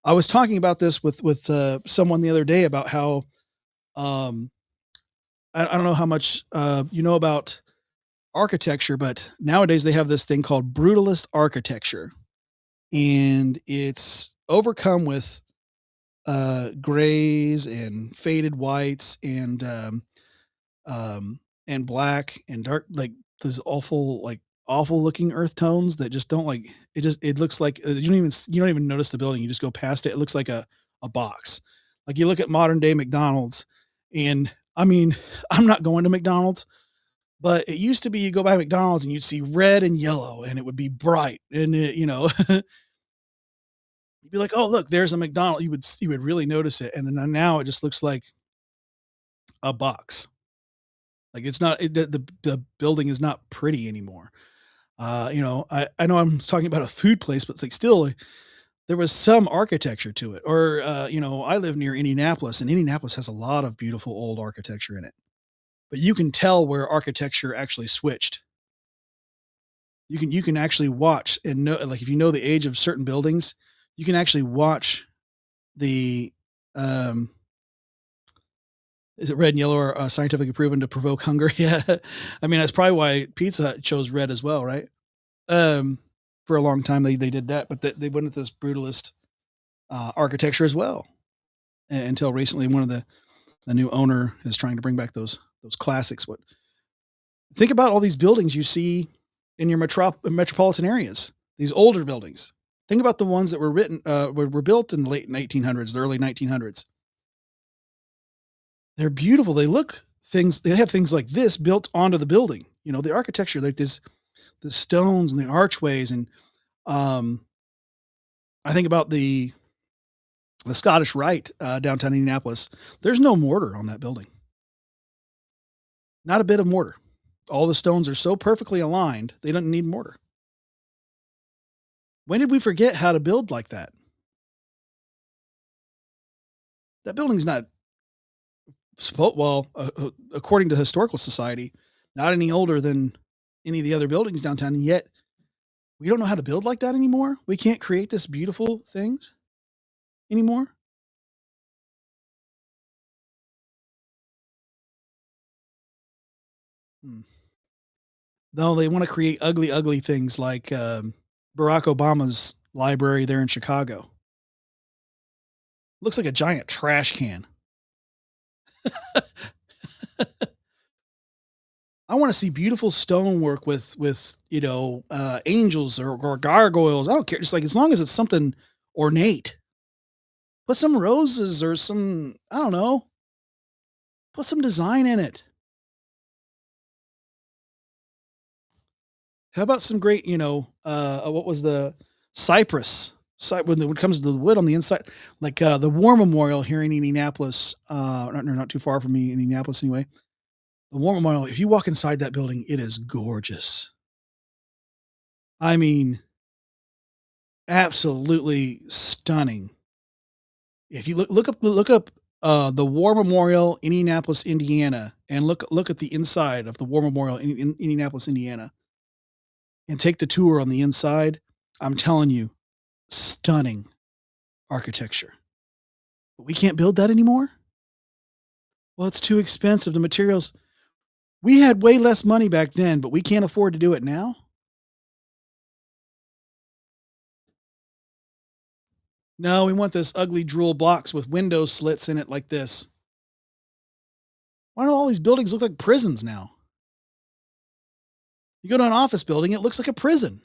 I was talking about this with someone the other day about how I don't know how much you know about architecture, but nowadays they have this thing called brutalist architecture, and it's overcome with grays and faded whites and black and dark, like these awful looking earth tones that just don't like it. It looks like you don't even notice the building. You just go past it. It looks like a box. Like you look at modern day McDonald's, and I mean, I'm not going to McDonald's, but it used to be you go by McDonald's and you'd see red and yellow and it would be bright. And you'd be like, oh, look, there's a McDonald's. You would really notice it. And then now it just looks like a box. Like it's not, the building is not pretty anymore. I know I'm talking about a food place, but it's like still there was some architecture to it. Or, I live near Indianapolis, and Indianapolis has a lot of beautiful old architecture in it. But you can tell where architecture actually switched. You can actually watch and know, like if you know the age of certain buildings, you can actually watch the is it red and yellow are scientifically proven to provoke hunger? Yeah, I mean that's probably why Pizza Hut chose red as well, right? For a long time they did that, but they went with this brutalist architecture as well, until recently the new owner is trying to bring back those classics. Think about all these buildings you see in your metropolitan areas, these older buildings. Think about the ones that were built in the late 1800s, the early 1900s. They're beautiful. They have things like this built onto the building. You know, the architecture, like this, the stones and the archways. And um, I think about the Scottish Rite downtown Indianapolis. There's no mortar on that building. Not a bit of mortar. All the stones are so perfectly aligned, they don't need mortar. When did we forget how to build like that? That building's not according to Historical Society, not any older than any of the other buildings downtown. And yet we don't know how to build like that anymore. We can't create this beautiful things anymore. No, they want to create ugly, ugly things like Barack Obama's library there in Chicago. Looks like a giant trash can. I want to see beautiful stonework with angels or gargoyles. I don't care. Just like as long as it's something ornate. Put some roses or some, I don't know. Put some design in it. How about some great, what was the cypress? When it comes to the wood on the inside, like the War Memorial here in Indianapolis, not too far from me in Indianapolis anyway. The War Memorial, if you walk inside that building, it is gorgeous. I mean, absolutely stunning. If you look up the War Memorial, Indianapolis, Indiana, and look at the inside of the War Memorial in Indianapolis, Indiana, and take the tour on the inside, I'm telling you, stunning architecture. But we can't build that anymore? Well, it's too expensive. The materials, we had way less money back then, but we can't afford to do it now? No, we want this ugly drool blocks with window slits in it like this. Why do all these buildings look like prisons now? You go to an office building, it looks like a prison.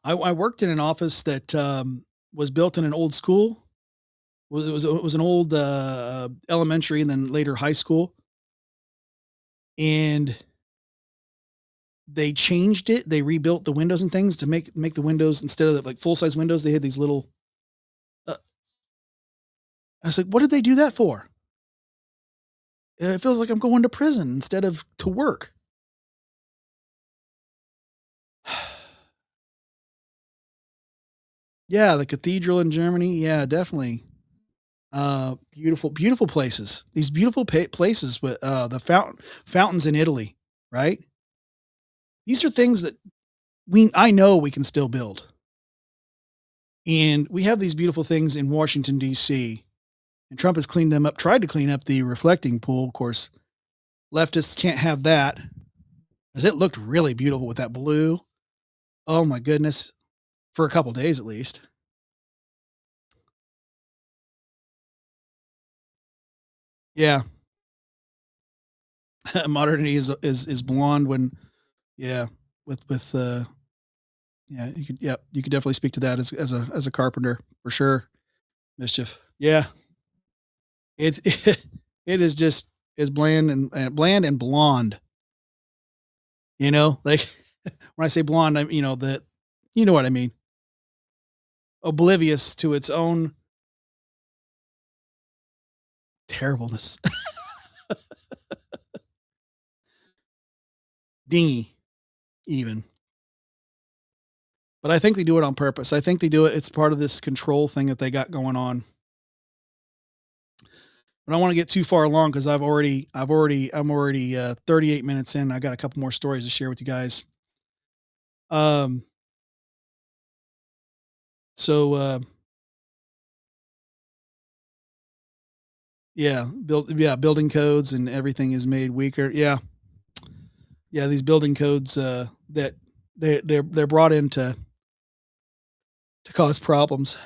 I worked in an office that was built in an old school. It was an old elementary and then later high school. And they changed it. They rebuilt the windows and things to make the windows, instead of like full-size windows, they had these little I was like, what did they do that for? It feels like I'm going to prison instead of to work. Yeah, the cathedral in Germany. Yeah, definitely. Beautiful, beautiful places. These beautiful places with the fountains in Italy, right? These are things that I know we can still build. And we have these beautiful things in Washington, D.C. And Trump has cleaned them up, tried to clean up the reflecting pool. Of course, leftists can't have that, because it looked really beautiful with that blue. Oh my goodness. For a couple days at least. Yeah. Modernity is blonde when, yeah, with yeah, you could definitely speak to that as a carpenter for sure. Mischief. Yeah. It it is just is bland and blonde. You know, like when I say blonde, I'm, that, you know what I mean. Oblivious to its own terribleness. Dingy, even. But I think they do it on purpose. I think they do it. It's part of this control thing that they got going on. But I don't want to get too far along because I'm already 38 minutes in. I got a couple more stories to share with you guys. So building codes and everything is made weaker. Yeah. Yeah, these building codes that they're brought in to cause problems.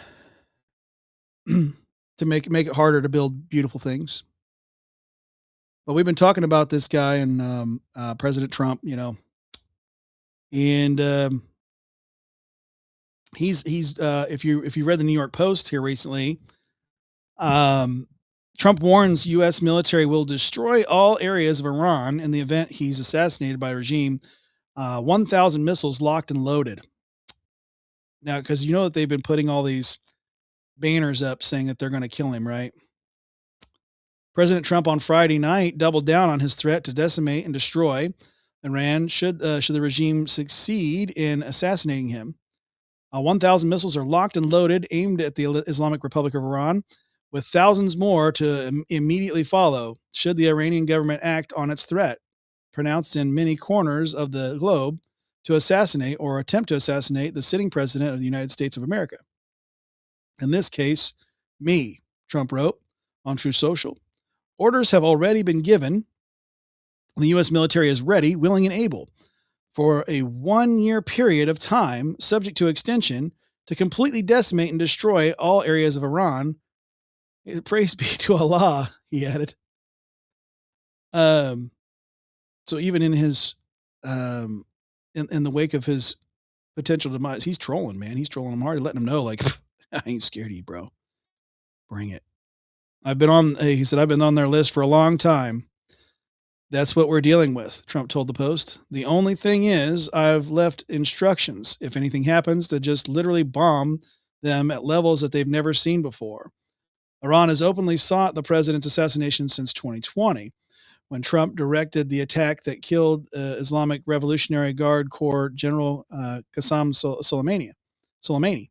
To make it harder to build beautiful things. But we've been talking about this guy and President Trump, And he's if you read the New York Post here recently, Trump warns U.S. military will destroy all areas of Iran in the event he's assassinated by a regime. 1,000 missiles locked and loaded. Now, because you know that they've been putting all these banners up saying that they're going to kill him, right? President Trump on Friday night doubled down on his threat to decimate and destroy Iran should the regime succeed in assassinating him. 1,000 missiles are locked and loaded, aimed at the Islamic Republic of Iran, with thousands more to immediately follow should the Iranian government act on its threat, pronounced in many corners of the globe, to assassinate or attempt to assassinate the sitting president of the United States of America. In this case, me, Trump wrote on True Social. Orders have already been given. The U.S. military is ready, willing, and able for a 1-year period of time, subject to extension, to completely decimate and destroy all areas of Iran. Praise be to Allah, he added. So even in his, in the wake of his potential demise, he's trolling, man. He's trolling them hard, letting them know, like, I ain't scared of you, bro. Bring it. He said, I've been on their list for a long time. That's what we're dealing with, Trump told the Post. The only thing is, I've left instructions, if anything happens, to just literally bomb them at levels that they've never seen before. Iran has openly sought the president's assassination since 2020, when Trump directed the attack that killed Islamic Revolutionary Guard Corps General Qasem Soleimani.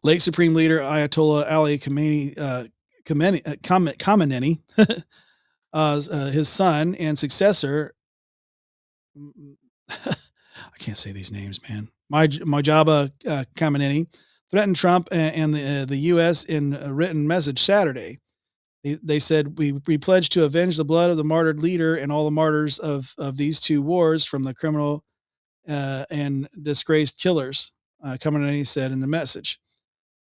Late Supreme Leader Ayatollah Ali Khamenei, his son and successor, I can't say these names, man. Mojtaba Khamenei threatened Trump and the U.S. in a written message Saturday. They said, we pledge to avenge the blood of the martyred leader and all the martyrs of these two wars from the criminal and disgraced killers, Khamenei said in the message.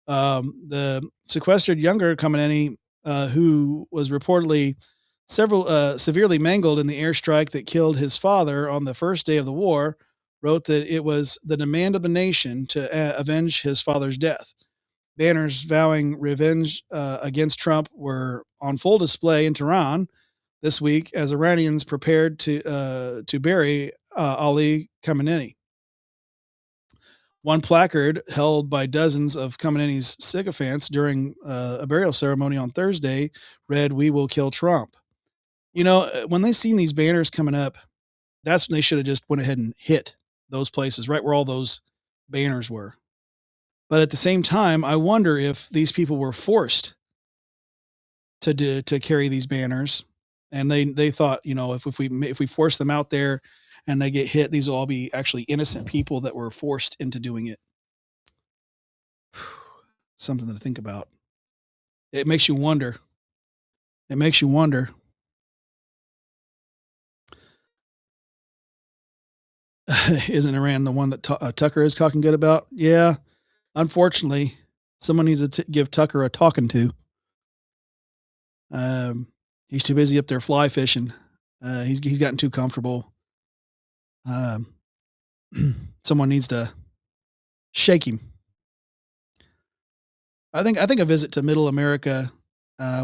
The sequestered younger Khamenei, who was reportedly severely mangled in the airstrike that killed his father on the first day of the war, wrote that it was the demand of the nation to avenge his father's death. Banners vowing revenge against Trump were on full display in Tehran this week as Iranians prepared to bury Ali Khamenei. One placard held by dozens of Khamenei's sycophants during a burial ceremony on Thursday read, "We will kill Trump." You know, when they seen these banners coming up, that's when they should have just went ahead and hit those places, right where all those banners were. But at the same time, I wonder if these people were forced to carry these banners, and they thought, you know, if we force them out there and they get hit, these will all be actually innocent people that were forced into doing it. Something to think about. It makes you wonder. It makes you wonder. Isn't Iran the one that Tucker is talking good about? Yeah. Unfortunately, someone needs to give Tucker a talking to. He's too busy up there fly fishing. He's gotten too comfortable. Someone needs to shake him. I think a visit to Middle America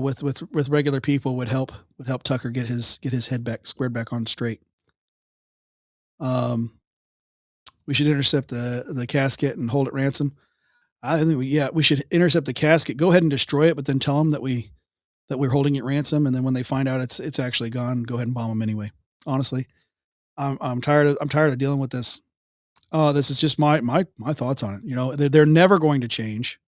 with regular people would help Tucker get his head squared back on straight. We should intercept the casket and hold it ransom. I think we should intercept the casket. Go ahead and destroy it, but then tell them that we're holding it ransom. And then when they find out it's actually gone, go ahead and bomb them anyway. Honestly, I'm tired of dealing with this. This is just my thoughts on it. You know, they're never going to change.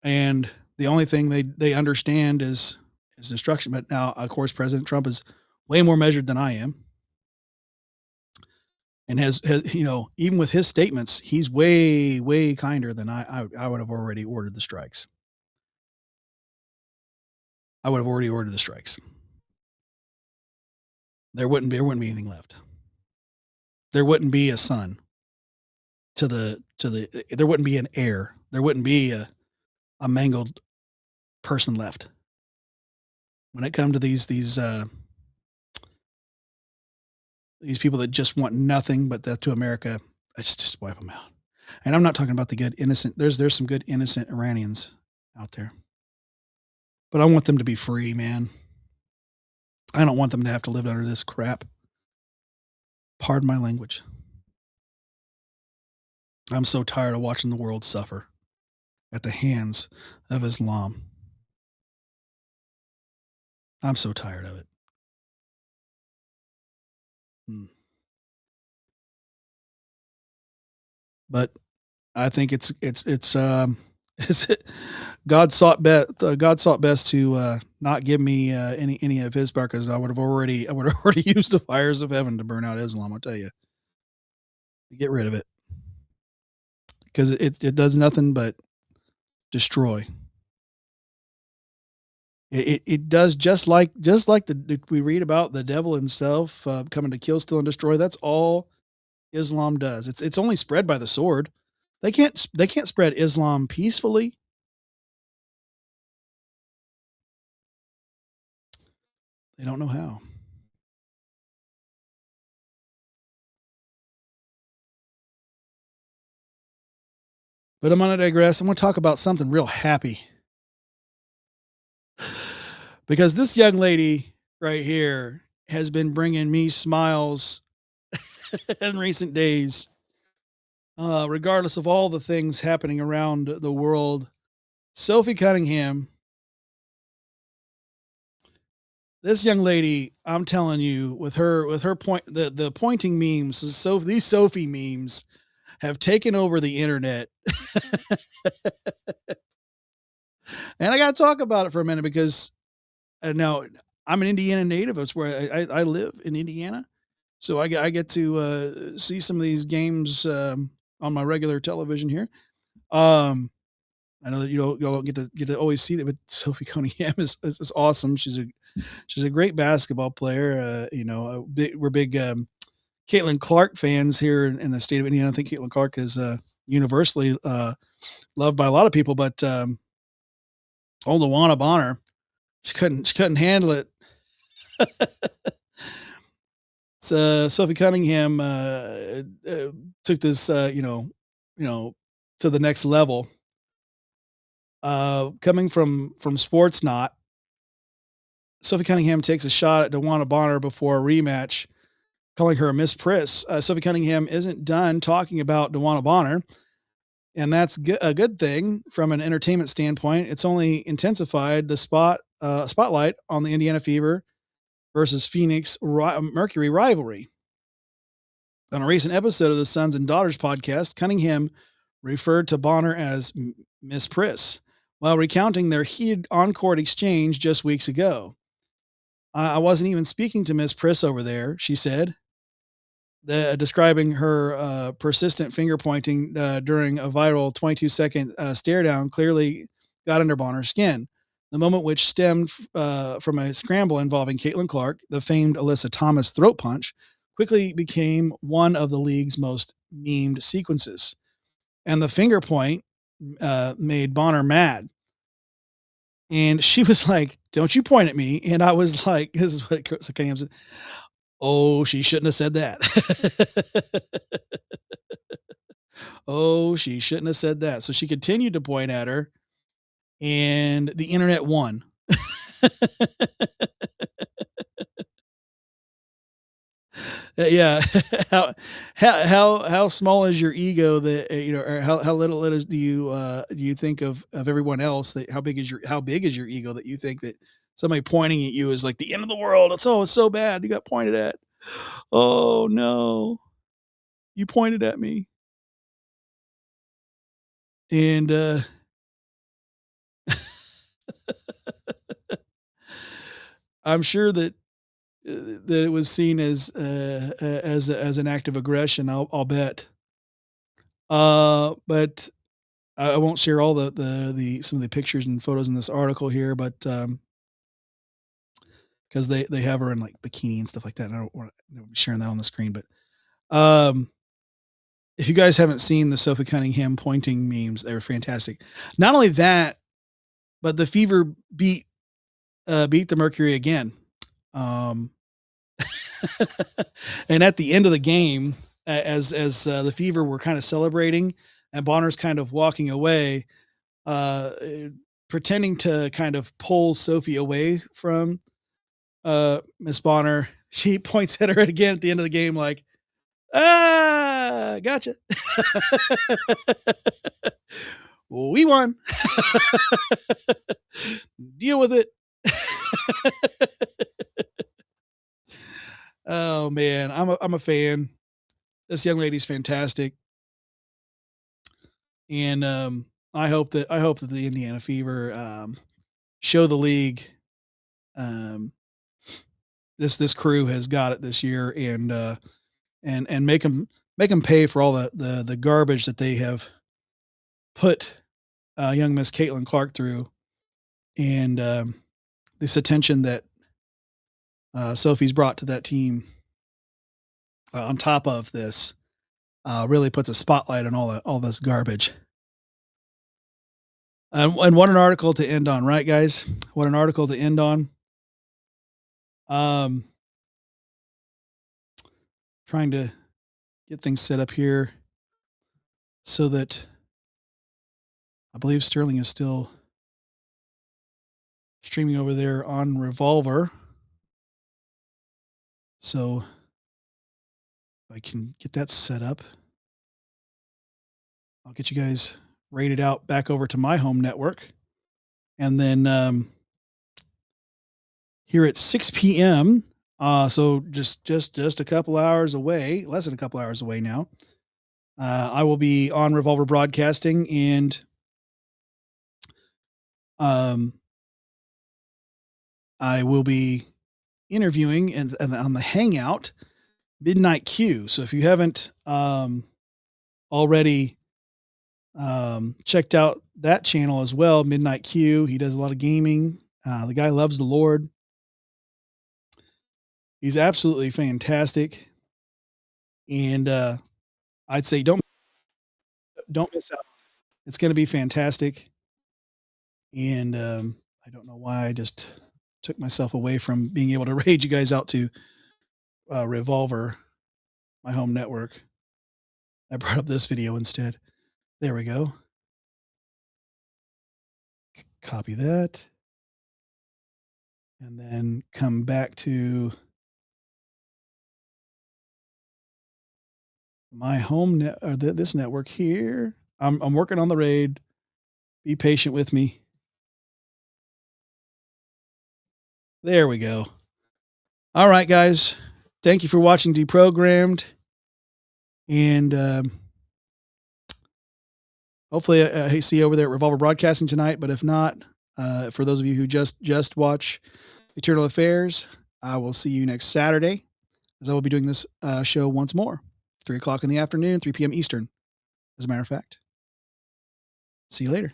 And the only thing they understand is destruction. But now, of course, President Trump is way more measured than I am. And has you know, even with his statements, he's way, way kinder than I would have already ordered the strikes. I would have already ordered the strikes. There wouldn't be anything left. There wouldn't be a son there wouldn't be an heir. There wouldn't be a mangled person left. When it comes to these these people that just want nothing but that to America, I just wipe them out. And I'm not talking about the good innocent. There's some good innocent Iranians out there, but I want them to be free, man. I don't want them to have to live under this crap. Pardon my language. I'm so tired of watching the world suffer at the hands of Islam. I'm so tired of it. But I think it's God sought best to not give me any of his power, because I would have already used the fires of heaven to burn out Islam. I'll tell you, get rid of it, because it does nothing but destroy. It does just like we read about the devil himself coming to kill, steal, and destroy. That's all Islam does. It's only spread by the sword. They can't spread Islam peacefully. They don't know how. But I'm going to digress. I'm going to talk about something real happy. Because this young lady right here has been bringing me smiles in recent days. Regardless of all the things happening around the world. Sophie Cunningham. This young lady, I'm telling you, with her the pointing memes, these Sophie memes have taken over the internet. And I got to talk about it for a minute, because now I'm an Indiana native. It's where I live in Indiana. So I get to see some of these games on my regular television here. I know that y'all don't get to always see that, but Sophie Cunningham is awesome. She's a great basketball player. We're big Caitlin Clark fans here in the state of Indiana. I think Caitlin Clark is universally loved by a lot of people, but old Luana Bonner, she couldn't handle it. So Sophie Cunningham took this to the next level. Coming from Sportsnot, Sophie Cunningham takes a shot at DeWanna Bonner before a rematch, calling her a Miss Priss. Sophie Cunningham isn't done talking about DeWanna Bonner, and that's a good thing from an entertainment standpoint. It's only intensified the spotlight on the Indiana Fever versus Phoenix Mercury rivalry. On a recent episode of the Sons and Daughters podcast, Cunningham referred to Bonner as Miss Priss while recounting their heated on-court exchange just weeks ago. I wasn't even speaking to Miss Priss over there, she said, describing her persistent finger pointing during a viral 22-second stare down clearly got under Bonner's skin. The moment, which stemmed from a scramble involving Caitlin Clark, the famed Alyssa Thomas throat punch, quickly became one of the league's most memed sequences. And the finger point made Bonner mad. And she was like, "Don't you point at me." And I was like, this is what Cunningham said. "Oh, she shouldn't have said that." Oh, she shouldn't have said that. So she continued to point at her, and the internet won. Yeah. How small is your ego that or how little do you think of everyone else? That how big is your ego that you think that somebody pointing at you is like the end of the world? It's so bad. You got pointed at. Oh no, you pointed at me. And I'm sure that it was seen as an act of aggression. I'll bet. But I won't share all the some of the pictures and photos in this article here, but because they have her in like bikini and stuff like that. And I don't want to be sharing that on the screen, but if you guys haven't seen the Sophie Cunningham pointing memes, they're fantastic. Not only that, but the Fever beat the Mercury again. And at the end of the game, as the Fever were kind of celebrating and Bonner's kind of walking away, pretending to kind of pull Sophie away from Miss Bonner, she points at her again at the end of the game like, gotcha. We won. Deal with it. Oh man, I'm a fan. This young lady's fantastic. And I hope that the Indiana Fever show the league this crew has got it this year, and make them pay for all the garbage that they have put young Miss Caitlin Clark through, and this attention that Sophie's brought to that team on top of this really puts a spotlight on all this garbage. And what an article to end on, right, guys? What an article to end on. Trying to get things set up here so that I believe Sterling is still streaming over there on Revolver. So if I can get that set up, I'll get you guys rated out back over to my home network. And then here at 6 p.m., so just a couple hours away, less than a couple hours away now, I will be on Revolver Broadcasting, and I will be interviewing and on the Hangout Midnight Q. So if you haven't already checked out that channel as well, Midnight Q, he does a lot of gaming. The guy loves the Lord. He's absolutely fantastic. And I'd say don't miss out. It's going to be fantastic. And I don't know why I just took myself away from being able to raid you guys out to Revolver, my home network. I brought up this video instead. There we go. Copy that. And then come back to my home net, or this network here. I'm working on the raid. Be patient with me. There we go. All right, guys. Thank you for watching Deprogrammed. And hopefully I see you over there at Revolver Broadcasting tonight. But if not, for those of you who just watch Eternal Affairs, I will see you next Saturday, as I will be doing this show once more. 3 o'clock in the afternoon, 3 p.m. Eastern, as a matter of fact. See you later.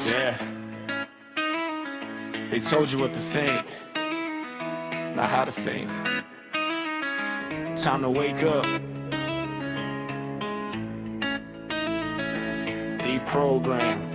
Yeah. They told you what to think, not how to think. Time to wake up. Deprogrammed.